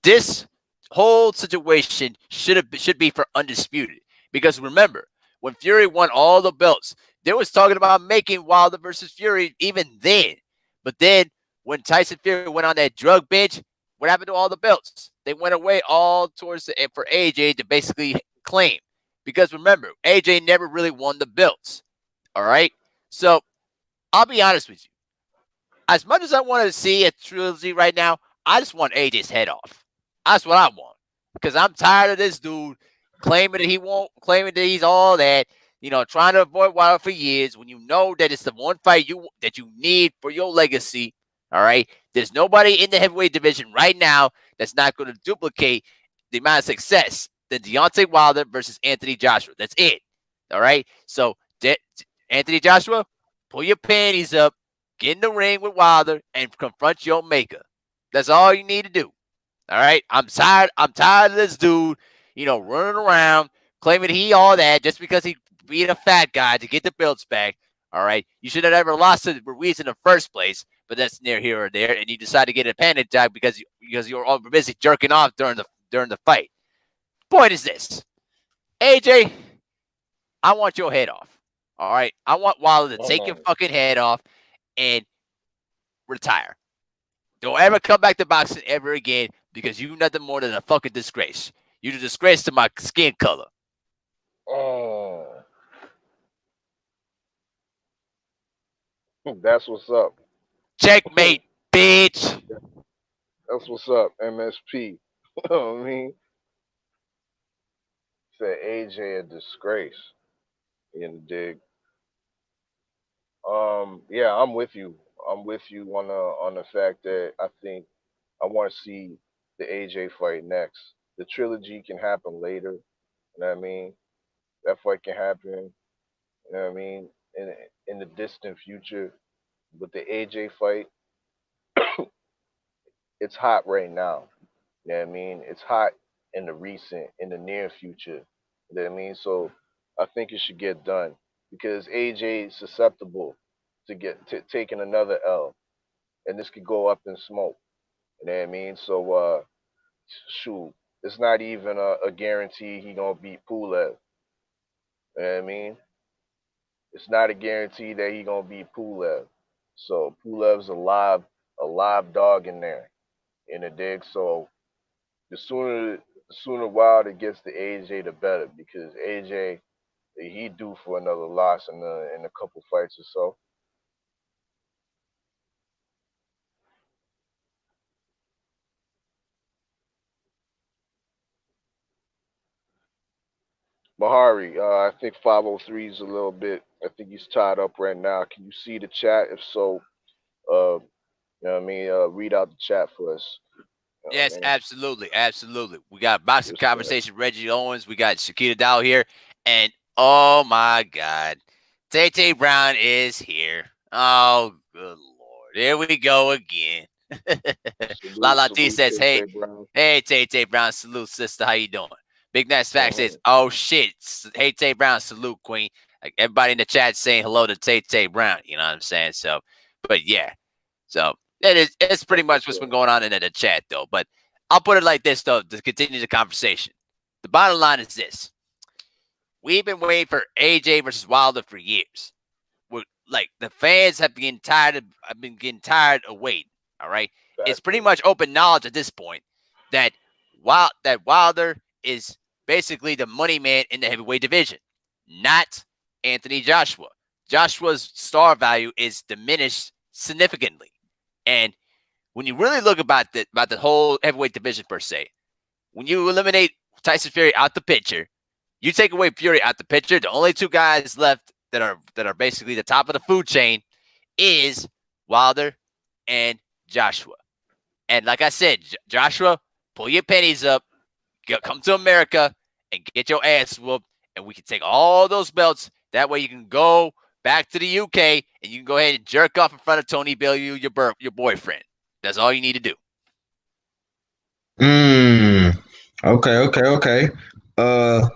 Speaker 5: This whole situation should be for undisputed, because remember when Fury won all the belts, they was talking about making Wilder versus Fury even then. But then when Tyson Fury went on that drug binge, what happened to all the belts? They went away all towards for AJ to basically claim. Because remember, AJ never really won the belts. All right, so I'll be honest with you. As much as I want to see a trilogy right now, I just want AJ's head off. That's what I want. Because I'm tired of this dude claiming that he won't, claiming that he's all that, trying to avoid Wilder for years when you know that it's the one fight that you need for your legacy. All right. There's nobody in the heavyweight division right now that's not going to duplicate the amount of success than Deontay Wilder versus Anthony Joshua. That's it. All right. So, Anthony Joshua, pull your panties up. Get in the ring with Wilder and confront your maker. That's all you need to do. All right. I'm tired of this dude, running around claiming he all that just because he beat a fat guy to get the belts back. All right. You should have never lost to Ruiz in the first place, but that's near here or there. And you decide to get a panic attack because you're all busy jerking off during the fight. Point is this, AJ, I want your head off. All right. I want Wilder to take your fucking head off and retire. Don't ever come back to boxing ever again because you're nothing more than a fucking disgrace. You're a disgrace to my skin color.
Speaker 3: Oh, that's what's up.
Speaker 5: Checkmate, bitch.
Speaker 3: That's what's up, MSP. You know what I mean? Said AJ a disgrace. You know, dig. Yeah, I'm with you. I'm with you on the fact that I think I want to see the AJ fight next. The trilogy can happen later. You know what I mean? That fight can happen. You know what I mean? In the distant future, but the AJ fight, it's hot right now. You know what I mean? It's hot in the near future. You know what I mean? So I think it should get done because AJ is susceptible to taking another L, and this could go up in smoke. You know what I mean? So shoot, it's not even a guarantee he gonna beat Pulev. You know what I mean? It's not a guarantee that he gonna beat Pulev. So Pulev's a live dog in there in the dig. So the sooner Wilder gets to AJ, the better because AJ he due for another loss in a couple fights or so. Mahari, I think 503 is a little bit. I think he's tied up right now. Can you see the chat? If so, you know what I mean. Read out the chat for us. You know what
Speaker 5: Yes,
Speaker 3: I mean?
Speaker 5: absolutely, absolutely. We got boxing
Speaker 3: Yes, sir.
Speaker 5: conversation. Reggie Owens. We got Shakita Dow here, and oh my God, Tay Brown is here. Oh, good Lord, here we go again. Lala T says,
Speaker 3: Tay
Speaker 5: "Hey,
Speaker 3: Brown.
Speaker 5: hey, Tay Brown, salute, sister. How you doing?" Big Nice Fact says,
Speaker 3: Mhm.
Speaker 5: "Oh shit, hey Tay Brown, salute, Queen." Like everybody in the chat saying hello to Tay Brown. You know what I'm saying? So, but yeah, so it's pretty
Speaker 3: That's
Speaker 5: much
Speaker 3: what's
Speaker 5: what's been
Speaker 3: up.
Speaker 5: going on in the chat though. But I'll put it like this though to continue the conversation. The bottom line is this: we've been waiting for AJ versus Wilder for years. We're like the fans have been getting tired of waiting. All right, it's pretty
Speaker 3: Factual.
Speaker 5: much open knowledge at this point that Wilder is basically the money man in the heavyweight division, not Anthony Joshua. Joshua's star value is diminished significantly, and when you really look about the whole heavyweight division per se, when you eliminate Tyson Fury out the picture, you take away Fury out the picture, the only two guys left that are basically the top of the food chain is Wilder and Joshua. And like I said, Joshua, pull your pennies up, come to America and get your ass whooped, and we can take all those belts. That way you can go back to the UK and you can go ahead and jerk off in front of Tony Bellew, your boyfriend. That's all you need to do.
Speaker 2: Okay. Uh,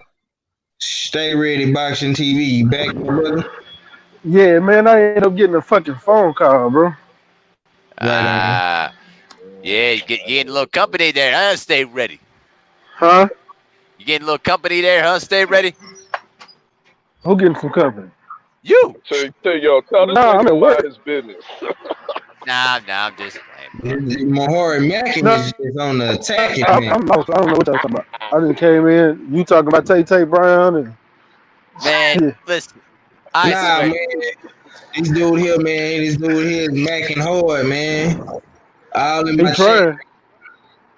Speaker 2: Stay ready, boxing TV. You back, my brother?
Speaker 4: Yeah, man, I ended up getting a fucking phone call, bro.
Speaker 2: Right on.
Speaker 5: Ah, yeah, you
Speaker 3: I
Speaker 5: getting a
Speaker 3: know
Speaker 5: little
Speaker 3: what's up.
Speaker 5: company there, huh? Stay ready.
Speaker 4: Huh?
Speaker 5: You getting a little company there, huh? Stay ready.
Speaker 4: Who getting some company?
Speaker 5: You.
Speaker 3: Tell this
Speaker 4: Nah, I'm
Speaker 3: nigga to
Speaker 4: at
Speaker 3: mind
Speaker 4: work.
Speaker 3: his business.
Speaker 5: Nah, I'm just playing, bro.
Speaker 2: Mahari Mackin
Speaker 4: No,
Speaker 2: is on the attacking man.
Speaker 4: I'm lost. I don't know what y'all talking about. I just came in. You talking about Tay Brown and
Speaker 5: Man,
Speaker 4: shit.
Speaker 5: listen, I
Speaker 2: Nah,
Speaker 5: swear.
Speaker 2: man. This dude here is macking hard, man. All in
Speaker 4: He
Speaker 2: my chat.
Speaker 4: trying.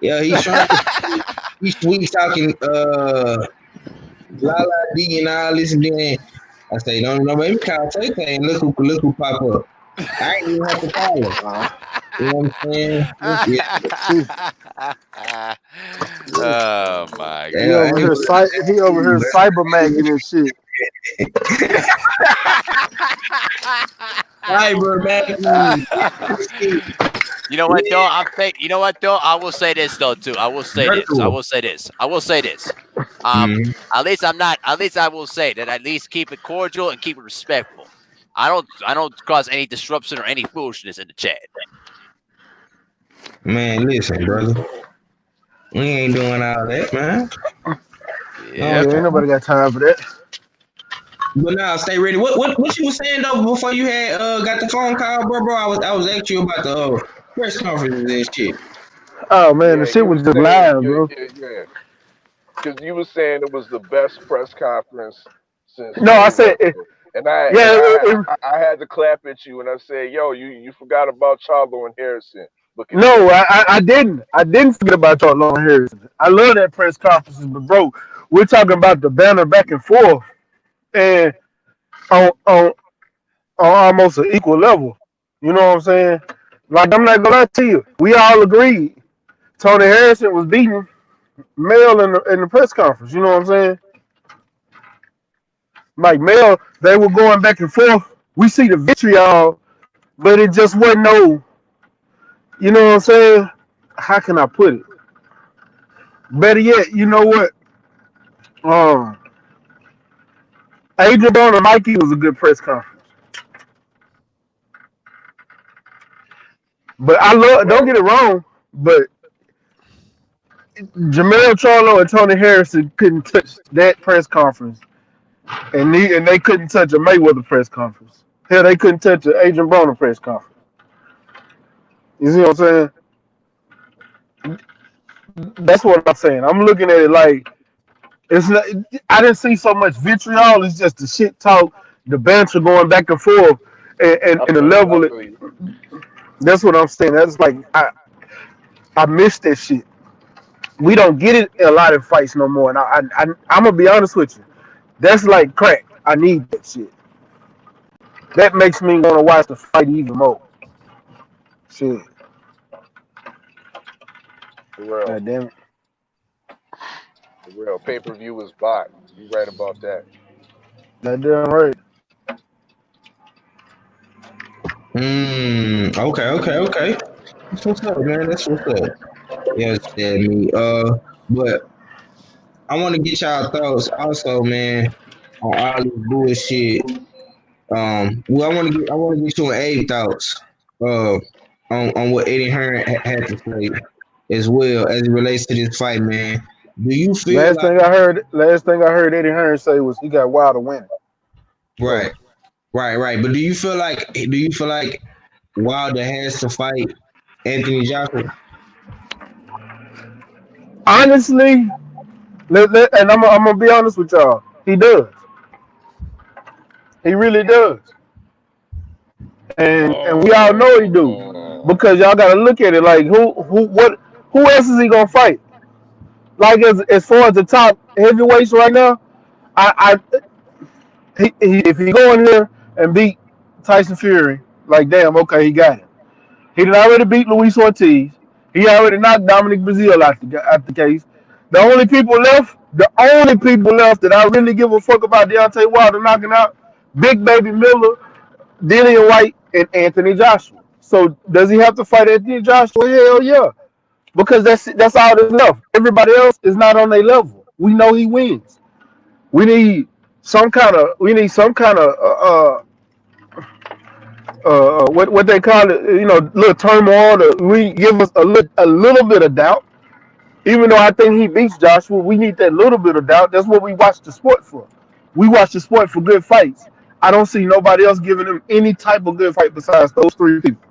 Speaker 2: Yeah, he's trying to. He's talking La La D and all this and then I say, don't make me call Tay Tay and look who pop up. I ain't even have to call him. You know what I'm saying? Yeah,
Speaker 4: He,
Speaker 5: Oh my
Speaker 4: he
Speaker 2: yeah,
Speaker 5: God.
Speaker 4: over here. He over here cyber macking and shit.
Speaker 2: Cyber man.
Speaker 5: You know what though? You know what though? I will say this though too. I will say this.
Speaker 2: Virtual. Mm-hmm.
Speaker 5: At least I'm not. At least I will say that. At least keep it cordial and keep it respectful. I don't cause any disruption or any foolishness in the chat.
Speaker 2: Man, listen, brother. We ain't doing all that, man. No,
Speaker 5: Yep.
Speaker 4: Yeah, ain't nobody got time for that.
Speaker 2: but now stay ready. What you was saying though before you had got the phone call, bro? I was asking you about the press conferences and shit.
Speaker 4: Oh man, the
Speaker 3: Yeah,
Speaker 4: shit
Speaker 3: you
Speaker 4: was
Speaker 3: was
Speaker 4: just
Speaker 3: saying,
Speaker 4: live, bro.
Speaker 3: yeah. because you were saying it was the best press conference since
Speaker 4: No, I said,
Speaker 3: Mayweather, and I and
Speaker 4: yeah,
Speaker 3: I had to clap at you, and I said, "Yo, you forgot about Charlo and Harrison." But
Speaker 4: no,
Speaker 3: continue.
Speaker 4: I didn't. I didn't forget about y'all long Harrison. I love that press conferences, but bro, we're talking about the banner back and forth, and on almost an equal level. You know what I'm saying? Like I'm not gonna lie to you. We all agreed Tony Harrison was beating Mel in the press conference. You know what I'm saying? Like Mel, they were going back and forth. We see the vitriol, but it just wasn't no. You know what I'm saying? How can I put it? Better yet, you know what? Um, Adrian Broner and Mikey was a good press conference. But I love. Don't
Speaker 3: Right.
Speaker 4: get it wrong. But Jamel Charlo and Tony Harrison couldn't touch that press conference, and they couldn't touch a Mayweather press conference. Hell, they couldn't touch an Adrian Broner press conference. You see what I'm saying? That's what I'm saying. I'm looking at it like it's not. I didn't see so much vitriol. It's just the shit talk, the banter going back and forth, and the
Speaker 3: I
Speaker 4: level.
Speaker 3: feel you.
Speaker 4: That's what I'm saying. That's like I miss that shit. We don't get it a lot of fights no more. And I'm gonna be honest with you. That's like crack. I need that shit. That makes me want to watch the fight even more. Shit.
Speaker 3: For real.
Speaker 4: God damn it.
Speaker 3: For real. Pay-per-view is bought. You right about that.
Speaker 4: God damn right.
Speaker 2: Okay. That's what's up, man. That's what's up. Yes, yeah, me. But I want to get y'all thoughts also, man, on all this bullshit. Well, I want to get your A thoughts, uh, on what Eddie Hearn had to say as well as it relates to this fight, man. Do you feel like
Speaker 4: Last thing I heard Eddie Hearn say was he got Wilder winning. So
Speaker 2: right, right? But do you feel like Wilder has to fight Anthony Joshua?
Speaker 4: honestly, and I'm gonna be honest with y'all, he does. He really does. And we all know he do. Because y'all gotta look at it like who else is he gonna fight? Like as far as the top heavyweights right now, I if he go in here and beat Tyson Fury, like damn, okay, he got it. He did already beat Luis Ortiz. He already knocked Dominic Breazeale out the case. The only people left that I really give a fuck about Deontay Wilder knocking out, Big Baby Miller, Dillian White, and Anthony Joshua. So does he have to fight Anthony Joshua? Hell yeah, because that's all that's left. Everybody else is not on their level. We know he wins. We need some kind of what they call it, little turmoil to we give us a little bit of doubt. Even though I think he beats Joshua, we need that little bit of doubt. That's what we watch the sport for. We watch the sport for good fights. I don't see nobody else giving him any type of good fight besides those three people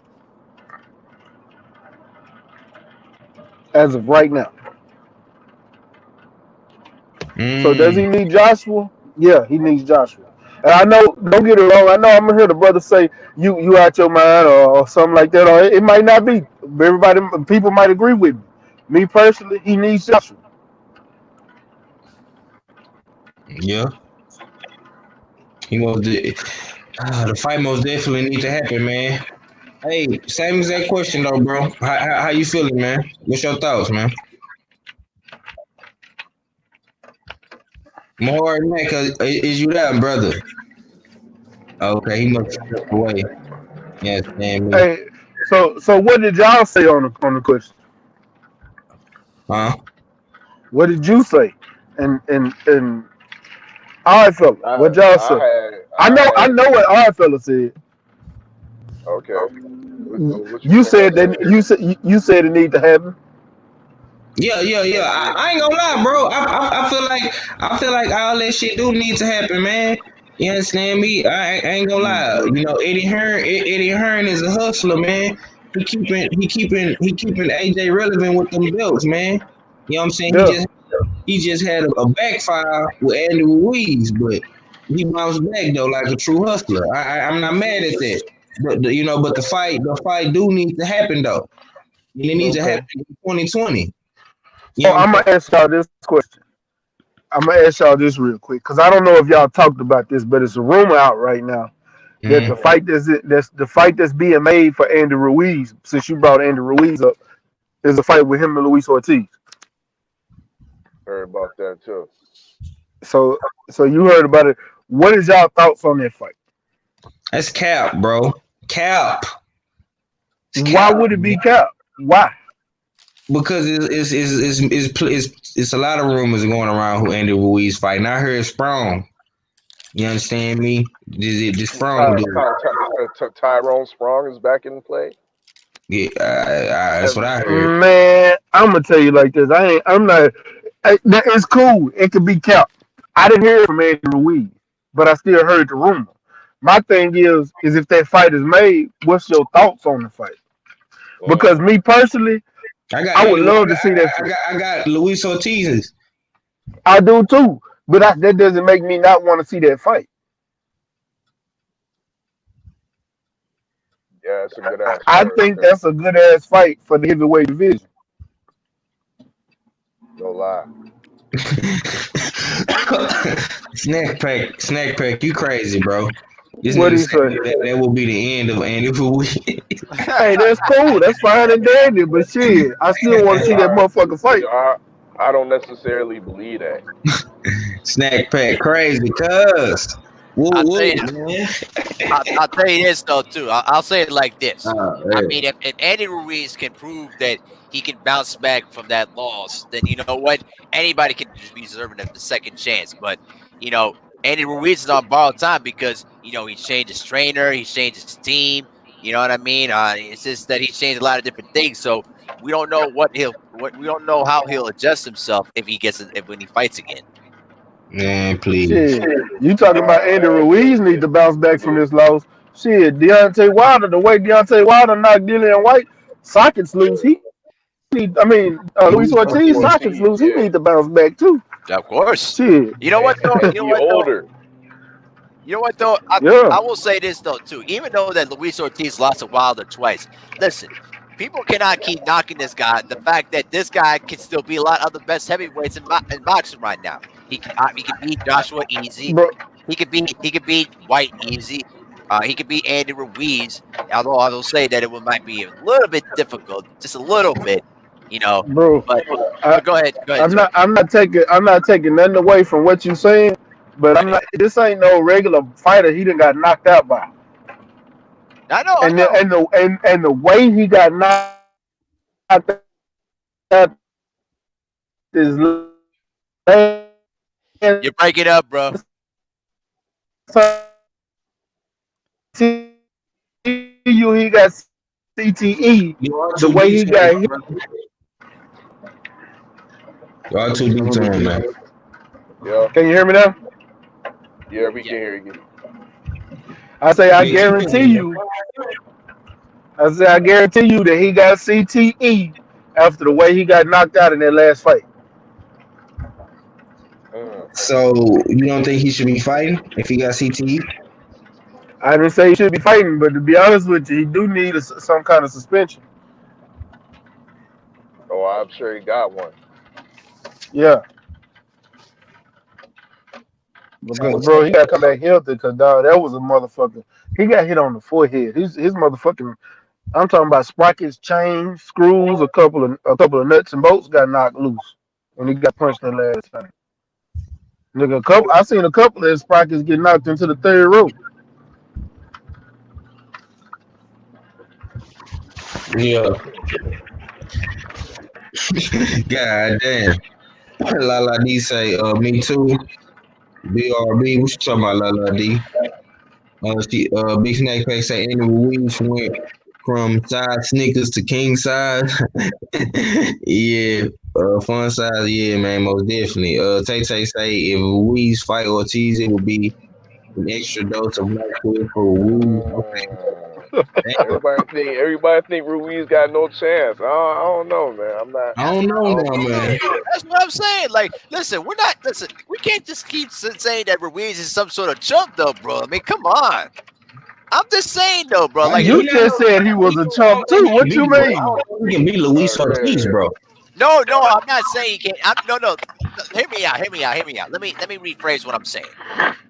Speaker 4: as of right now. So does he
Speaker 2: Mm,
Speaker 4: need Joshua? Yeah, he needs Joshua. And I know, don't get it wrong. I know I'm gonna hear the brother say you out your mind or something like that, or it might not be. People might agree with me. Me personally, he needs Joshua.
Speaker 2: yeah, he most the fight most definitely need to happen, man. Hey, same exact question though, bro. How you feeling, man? What's your thoughts, man? More than that, cause is you there, brother? Okay, he must step away. Yes, man, me.
Speaker 4: Hey, so what did y'all say on the question?
Speaker 2: Huh?
Speaker 4: What did you say? And all right, fella,
Speaker 3: I
Speaker 4: what y'all
Speaker 3: I
Speaker 4: say?
Speaker 3: had
Speaker 4: I know what all right, fella said.
Speaker 3: okay. What you
Speaker 4: You
Speaker 3: think I
Speaker 4: said that
Speaker 3: said?
Speaker 4: you said it need to happen.
Speaker 2: Yeah.
Speaker 3: Yeah.
Speaker 2: I ain't gonna lie, bro. I feel like all that shit do need to happen, man. You understand me? I ain't gonna lie. You know, Eddie Hearn is a hustler, man. He keeping AJ relevant with them belts, man. You know what I'm saying?
Speaker 4: Yeah,
Speaker 2: He just had a backfire with Andy Ruiz, but he bounced back though like a true hustler. I'm not mad at that. But but the fight do need to happen though. And it needs to
Speaker 4: Okay.
Speaker 2: happen in 2020. You
Speaker 4: So
Speaker 2: know what
Speaker 4: I'm
Speaker 2: I'm
Speaker 4: gonna ask y'all this question. I'm gonna ask y'all this real quick because I don't know if y'all talked about this, but it's a rumor out right now that
Speaker 2: saying?
Speaker 4: the fight that's being made for Andy Ruiz, since you brought Andy Ruiz up, is a fight with him and Luis Ortiz.
Speaker 3: Heard about that too.
Speaker 4: So so you heard about it. What is y'all thoughts on that fight?
Speaker 2: That's cap, bro. Cap. It's
Speaker 4: Why
Speaker 2: cap,
Speaker 4: would it
Speaker 2: man.
Speaker 4: be cap? Why?
Speaker 2: Because it's a lot of rumors going around who Andy Ruiz fighting. I heard Sprong. You understand me? This Sprong dude.
Speaker 3: Tyrone Sprong is back in play.
Speaker 2: Yeah, that's what I heard.
Speaker 4: Man, I'm gonna tell you like this. I'm not. It's cool. It could be cap. I didn't hear it from Andy Ruiz, but I still heard the rumor. My thing is if that fight is made, what's your thoughts on the fight? Because
Speaker 3: Mm.
Speaker 4: me personally,
Speaker 2: I got
Speaker 4: I would
Speaker 2: anyway.
Speaker 4: love to see that fight.
Speaker 2: I got Luis Ortiz.
Speaker 4: I do too, but that doesn't make me not want to see that fight.
Speaker 3: Yeah, it's a good ass
Speaker 4: I
Speaker 3: fight right
Speaker 4: think
Speaker 3: there.
Speaker 4: that's a good ass fight for the heavyweight division.
Speaker 3: No lie.
Speaker 2: Snack pack, you crazy, bro. This
Speaker 4: What do
Speaker 2: nigga
Speaker 4: you
Speaker 2: said
Speaker 4: say?
Speaker 2: that will be the end of Andy Ruiz.
Speaker 4: Hey, that's cool. That's fine and dandy, but shit, I still want to see that
Speaker 3: I,
Speaker 4: motherfucker fight.
Speaker 3: I don't necessarily believe that.
Speaker 2: Snack pack, crazy, cuz. Woo
Speaker 5: I'll tell
Speaker 2: woo,
Speaker 5: you.
Speaker 2: man.
Speaker 5: I'll tell you this though too. I'll say it like this. I
Speaker 2: Yeah.
Speaker 5: mean, if Andy Ruiz can prove that he can bounce back from that loss, then you know what? Anybody can just be deserving of the second chance. But you know, Andy Ruiz is on borrowed time because he's changed his trainer, he's changed his team. You know what I mean? It's just that he's changed a lot of different things. So we don't know what we don't know how he'll adjust himself if he gets if when he fights again.
Speaker 2: Man, please.
Speaker 4: Shit, you talking about Andy
Speaker 3: Man,
Speaker 4: Ruiz need to bounce back from
Speaker 3: look,
Speaker 4: this loss? Shit, Deontay Wilder, the way Deontay Wilder knocked Dillian White sockets loose, he need. I mean, Luis
Speaker 2: Luis
Speaker 4: Ortiz
Speaker 2: Ortiz.
Speaker 4: sockets
Speaker 3: Ortiz,
Speaker 4: loose, he
Speaker 3: yeah,
Speaker 4: need to bounce back too.
Speaker 5: Of course.
Speaker 4: Shit,
Speaker 5: You know what though?
Speaker 3: and
Speaker 5: You know
Speaker 3: he
Speaker 5: what though?
Speaker 3: older.
Speaker 5: You know what though?
Speaker 4: yeah,
Speaker 5: I will say this though too. Even though that Luis Ortiz lost to Wilder twice, listen, people cannot keep knocking this guy. The fact that this guy can still be a lot of the best heavyweights in boxing right now. He can beat Joshua easy.
Speaker 4: bro,
Speaker 5: He could beat White easy. He could beat Andy Ruiz. Although I will say that might be a little bit difficult, just a little bit, you know.
Speaker 4: bro.
Speaker 5: But
Speaker 4: I,
Speaker 5: go ahead, sir.
Speaker 4: I'm not taking nothing away from what you saying, but I'm not. This ain't no regular fighter. He done got knocked out by,
Speaker 5: I know.
Speaker 4: and the way he got knocked out is last
Speaker 5: You're breaking up, bro.
Speaker 4: TCU, he got CTE.
Speaker 2: You are
Speaker 4: The
Speaker 2: too
Speaker 4: way
Speaker 2: deep
Speaker 4: he
Speaker 2: to him,
Speaker 4: got hit.
Speaker 2: bro. You are too deep to him, man.
Speaker 3: Yeah,
Speaker 4: Can you hear me now?
Speaker 3: yeah, we
Speaker 5: Yeah.
Speaker 3: can hear you.
Speaker 4: I say I
Speaker 2: Yes, you
Speaker 4: guarantee
Speaker 2: can.
Speaker 4: you. I say I guarantee you that he got CTE after the way he got knocked out in that last fight.
Speaker 3: Mm.
Speaker 2: So you don't think he should be fighting if he got CTE?
Speaker 4: I didn't say he should be fighting, but to be honest with you, he do need some kind of suspension.
Speaker 3: Oh, I'm sure he got one.
Speaker 4: Yeah, because
Speaker 2: So,
Speaker 4: bro, he got to come back healthy. Because dog, that was a motherfucker. He got hit on the forehead. His motherfucking. I'm talking about sprockets, chains, screws, a couple of nuts and bolts got knocked loose when he got punched the last time. Nigga, I seen a couple of his sprockets get knocked into the third row.
Speaker 2: yeah. God damn. La La D say, me too. BRB, what you talking about, La La D? Big Snake Pack say Andy Ruiz went from size sneakers to king size. Yeah, fun size, yeah, man, most definitely. Tay Tay say if Ruiz fight Ortiz, it would be an extra dose of Black Widow for Ruiz. Okay.
Speaker 3: Mm. Everybody think Ruiz got no chance. I don't know, man. I'm not.
Speaker 2: I don't know
Speaker 3: I don't
Speaker 2: now,
Speaker 3: believe
Speaker 2: man.
Speaker 3: that shit.
Speaker 5: That's what I'm saying. Like, listen, we're not. Listen, we can't just keep saying that Ruiz is some sort of chump, though, bro. I mean, come on. I'm just saying, though, bro.
Speaker 2: Right?
Speaker 5: Like,
Speaker 2: He
Speaker 4: You
Speaker 2: not
Speaker 4: just
Speaker 2: no.
Speaker 4: said he was a
Speaker 2: I
Speaker 4: chump
Speaker 2: don't think
Speaker 4: too.
Speaker 2: he can
Speaker 4: What you
Speaker 2: beat, bro. I
Speaker 4: mean?
Speaker 2: don't think he can beat Luis Ortiz,
Speaker 3: Yeah.
Speaker 2: bro.
Speaker 5: no, I'm not saying he can't. No. Hear me out. Let me rephrase what I'm saying.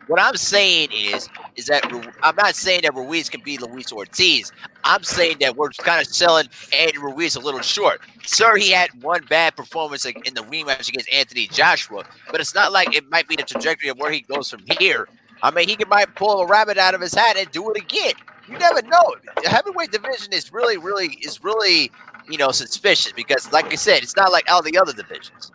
Speaker 5: What I'm saying is that I'm not saying that Ruiz can beat Luis Ortiz. I'm saying that we're kind of selling Andy Ruiz a little short. Sir, he had one bad performance in the rematch against Anthony Joshua, but it's not like it might be the trajectory of where he goes from here. I mean, might pull a rabbit out of his hat and do it again. You never know. The heavyweight division is really suspicious because, like I said, it's not like all the other divisions.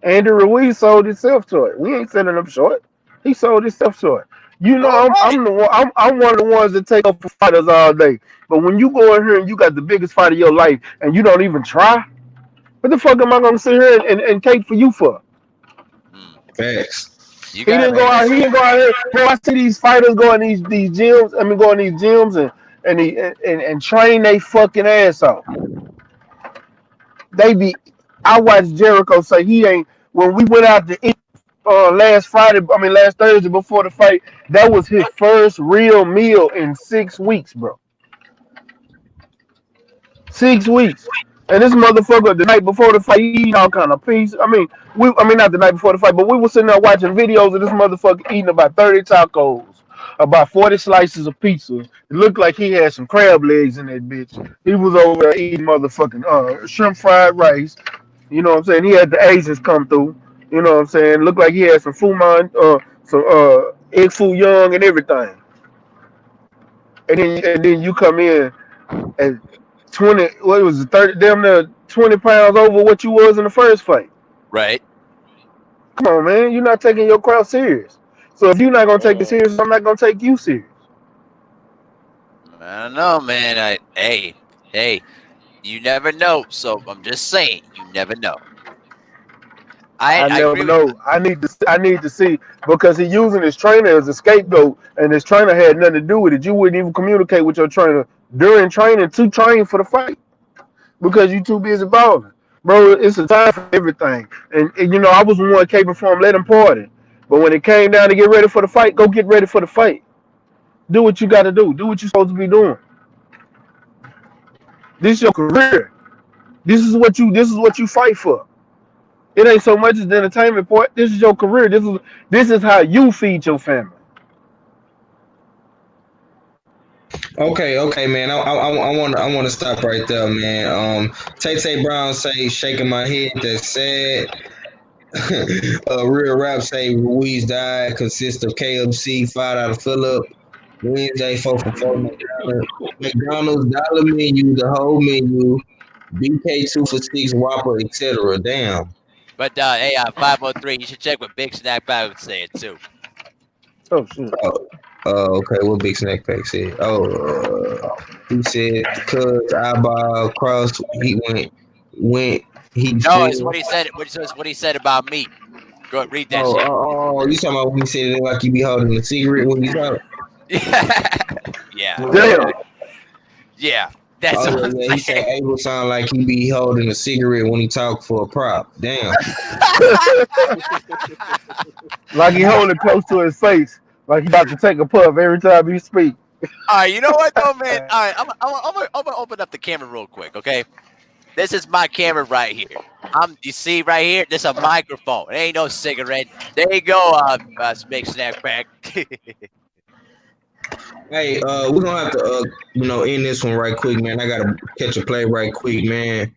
Speaker 4: Andy Ruiz sold himself short. We ain't selling him short. He sold himself short. You know,
Speaker 5: All right.
Speaker 4: I'm the one. I'm one of the ones that take up for fighters all day. But when you go in here and you got the biggest fight of your life and you don't even try, what the fuck am I gonna sit here and cape for you for?
Speaker 5: Hmm.
Speaker 2: Facts.
Speaker 5: You
Speaker 4: He
Speaker 5: got it,
Speaker 4: didn't go
Speaker 5: man.
Speaker 4: out. He didn't go out here. Bro, I see these fighters go in these gyms. I mean, go in these gyms and train they fucking ass off. They be. I watched Jericho say he ain't. When we went out to eat last Thursday before the fight, that was his first real meal in 6 weeks, bro. 6 weeks. And this motherfucker, the night before the fight, he eating all kind of peace. I mean not the night before the fight, but we were sitting there watching videos of this motherfucker eating about 30 tacos, about 40 slices of pizza. It looked like he had some crab legs in that bitch. He was over there eating motherfucking shrimp fried rice. You know what I'm saying? He had the Asians come through. You know what I'm saying? Looked like he had some some egg foo young and everything. And then you come in and 20, what was it, 30, damn near 20 pounds over what you was in the first fight.
Speaker 5: Right.
Speaker 4: Come on, man. You're not taking your crowd serious. So if you're not gonna take it
Speaker 3: Mm.
Speaker 4: serious, I'm not gonna take you serious.
Speaker 5: I don't know, man. Hey, you never know. So I'm just saying, you never know.
Speaker 4: I
Speaker 5: I
Speaker 4: never
Speaker 5: agree with.
Speaker 4: know. I need to see because he using his trainer as a scapegoat, and his trainer had nothing to do with it. You wouldn't even communicate with your trainer during training to train for the fight because you too busy balling. Bro, it's a time for everything. And you know, I was the one caping for him, let him party. But when it came down to get ready for the fight, go get ready for the fight. Do what you gotta do. Do what you're supposed to be doing. This is your career. This is what you fight for. It ain't so much as the entertainment part. This is your career. This is how you feed your family.
Speaker 2: Okay, man. I want to stop right there, man. Tay Tay Brown say shaking my head. That's sad. Real rap say Ruiz died. Consists of KFC, five out of Phillip. Wednesday, 4 for 4. McDonald's dollar menu, the whole menu. BK 2 for 6, Whopper, etc. Damn.
Speaker 5: But hey, 503. You should check what Big Snack Bag would say it too.
Speaker 4: Oh shit.
Speaker 2: Oh, okay. What Big Snack Pack said? He said, "Cause eyeball crossed. He went. He
Speaker 5: No,
Speaker 2: said,
Speaker 5: it's what he said. What he said about me. Go read that
Speaker 2: oh,
Speaker 5: shit.
Speaker 2: oh, oh, you talking about when he said it like you be holding a cigarette when you talk?
Speaker 5: Yeah,
Speaker 4: Damn.
Speaker 5: yeah. That's
Speaker 2: Oh
Speaker 5: what
Speaker 2: yeah,
Speaker 5: I'm
Speaker 2: yeah. He said
Speaker 5: saying.
Speaker 2: Abel sound like he be holding a cigarette when he talk for a prop. Damn.
Speaker 4: Like he holding it close to his face, like he about to take a puff every time he speak.
Speaker 5: All right, you know what though, man? All right, I'm gonna open up the camera real quick, okay? This is my camera right here. You see right here, this is a microphone. It ain't no cigarette. There you go, Big Snack Pack.
Speaker 2: Hey, we're gonna have to end this one right quick, man. I gotta catch a play right quick, man.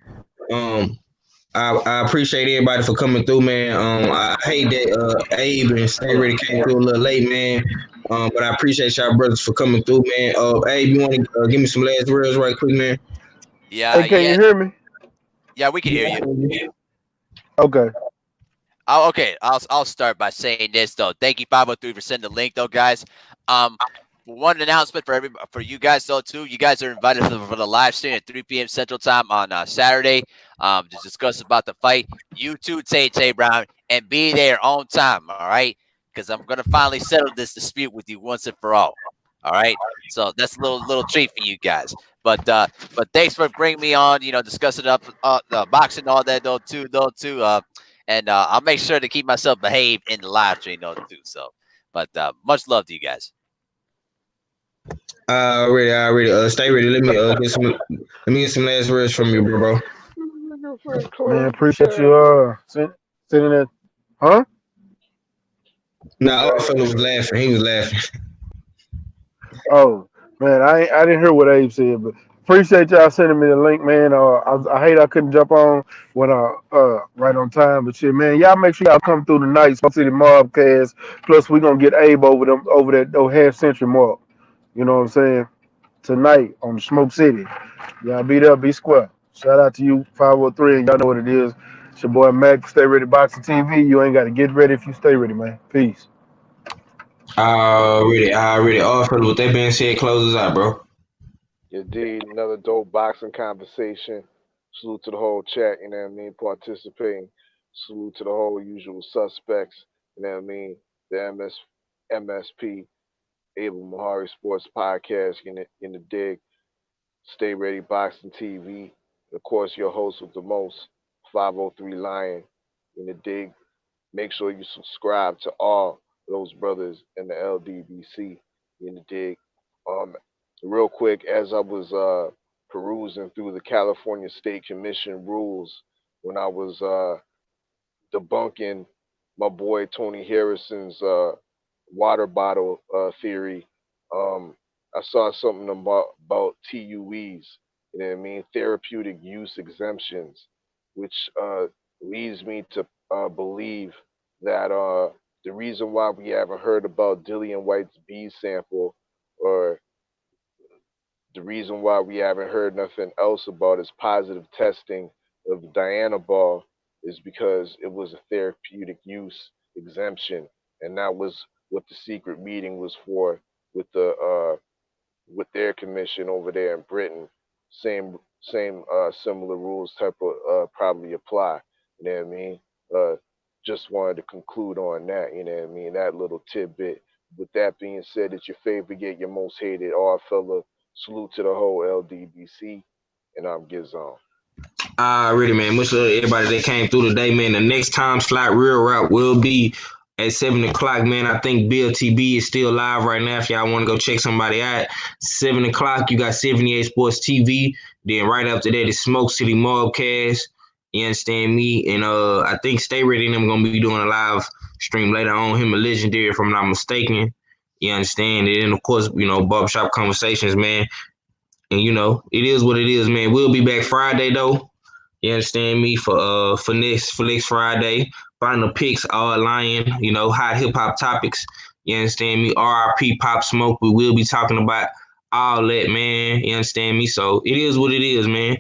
Speaker 2: Um, I appreciate everybody for coming through, man. I hate that Abe and Stay Ready came through a little late, man. But I appreciate y'all brothers for coming through, man. Abe, you want to give me some last words right quick, man?
Speaker 5: Yeah,
Speaker 4: Hey, can
Speaker 5: yeah,
Speaker 4: you hear me?
Speaker 5: yeah. We can hear you.
Speaker 4: Okay.
Speaker 5: Oh, okay, I'll start by saying this though. Thank you 503 for sending the link though, guys. Um, one announcement for you guys though too. You guys are invited for the live stream at 3 p.m. Central Time on Saturday. To discuss about the fight. You too, Tay Brown, and be there on time. All right, because I'm gonna finally settle this dispute with you once and for all. All right, so that's a little treat for you guys. But thanks for bringing me on. Discussing up the boxing, all that too. And I'll make sure to keep myself behaved in the live stream too. So, but much love to you guys.
Speaker 2: Already. Stay ready. Let me get some last words from you, bro.
Speaker 4: Man, appreciate you sending that. Huh?
Speaker 2: Nah, our fellow was laughing. He was laughing.
Speaker 4: Oh man, I didn't hear what Abe said, but appreciate y'all sending me the link, man. I hate I couldn't jump on when right on time, but shit, man, y'all make sure y'all come through tonight, Smoke City Mobcast. Plus, we gonna get Abe over that half century mark. You know what I'm saying? Tonight on the Smoke City, y'all be there, be square. Shout out to you, 503, and y'all know what it is. It's your boy Mac, Stay Ready Boxing TV. You ain't got to get ready if you stay ready, man. Peace.
Speaker 2: Already. All fellow. With that being said, close us out, bro.
Speaker 3: Indeed, another dope boxing conversation. Salute to the whole chat, you know what I mean, participating. Salute to the whole usual suspects, you know what I mean, the MSP, Abel Mahari Sports Podcast, in the dig. Stay Ready Boxing TV. Of course, your host with the most, 503 Lion, in the dig. Make sure you subscribe to all those brothers in the LDBC, in the dig. Um, Real quick, as I was perusing through the California State Commission rules when I was debunking my boy Tony Harrison's water bottle theory, I saw something about TUEs, you know what I mean, therapeutic use exemptions, which leads me to believe that the reason why we haven't heard about Dillian White's B sample, or the reason why we haven't heard nothing else about his positive testing of Dianabol, is because it was a therapeutic use exemption, and that was what the secret meeting was for with the with their commission over there in Britain. Same similar rules type of probably apply. You know what I mean? Uh, just wanted to conclude on that. You know what I mean? That little tidbit. With that being said, it's your favorite yet your most hated all fella. Salute to the whole LDBC, and I'm Gizon.
Speaker 2: Already, man. Much love to everybody that came through today, man. The next time slot real rap will be at 7 o'clock, man. I think Bill TB is still live right now. If y'all want to go check somebody out, 7 o'clock, you got 78 Sports TV. Then right after that is Smoke City Mobcast. You understand me? And I think Stay Ready and I'm gonna be doing a live stream later on. Him a legendary, if I'm not mistaken. You understand? And then of course, barbershop conversations, man. And it is what it is, man. We'll be back Friday though. You understand me? For next Friday. Final picks, all lion, hot hip hop topics. You understand me? RIP Pop Smoke. We will be talking about all that, man. You understand me? So it is what it is, man.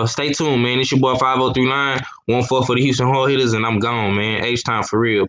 Speaker 2: Stay tuned, man. It's your boy 5039, 1-4 for the Houston Hard Hitters, and I'm gone, man. H time for real.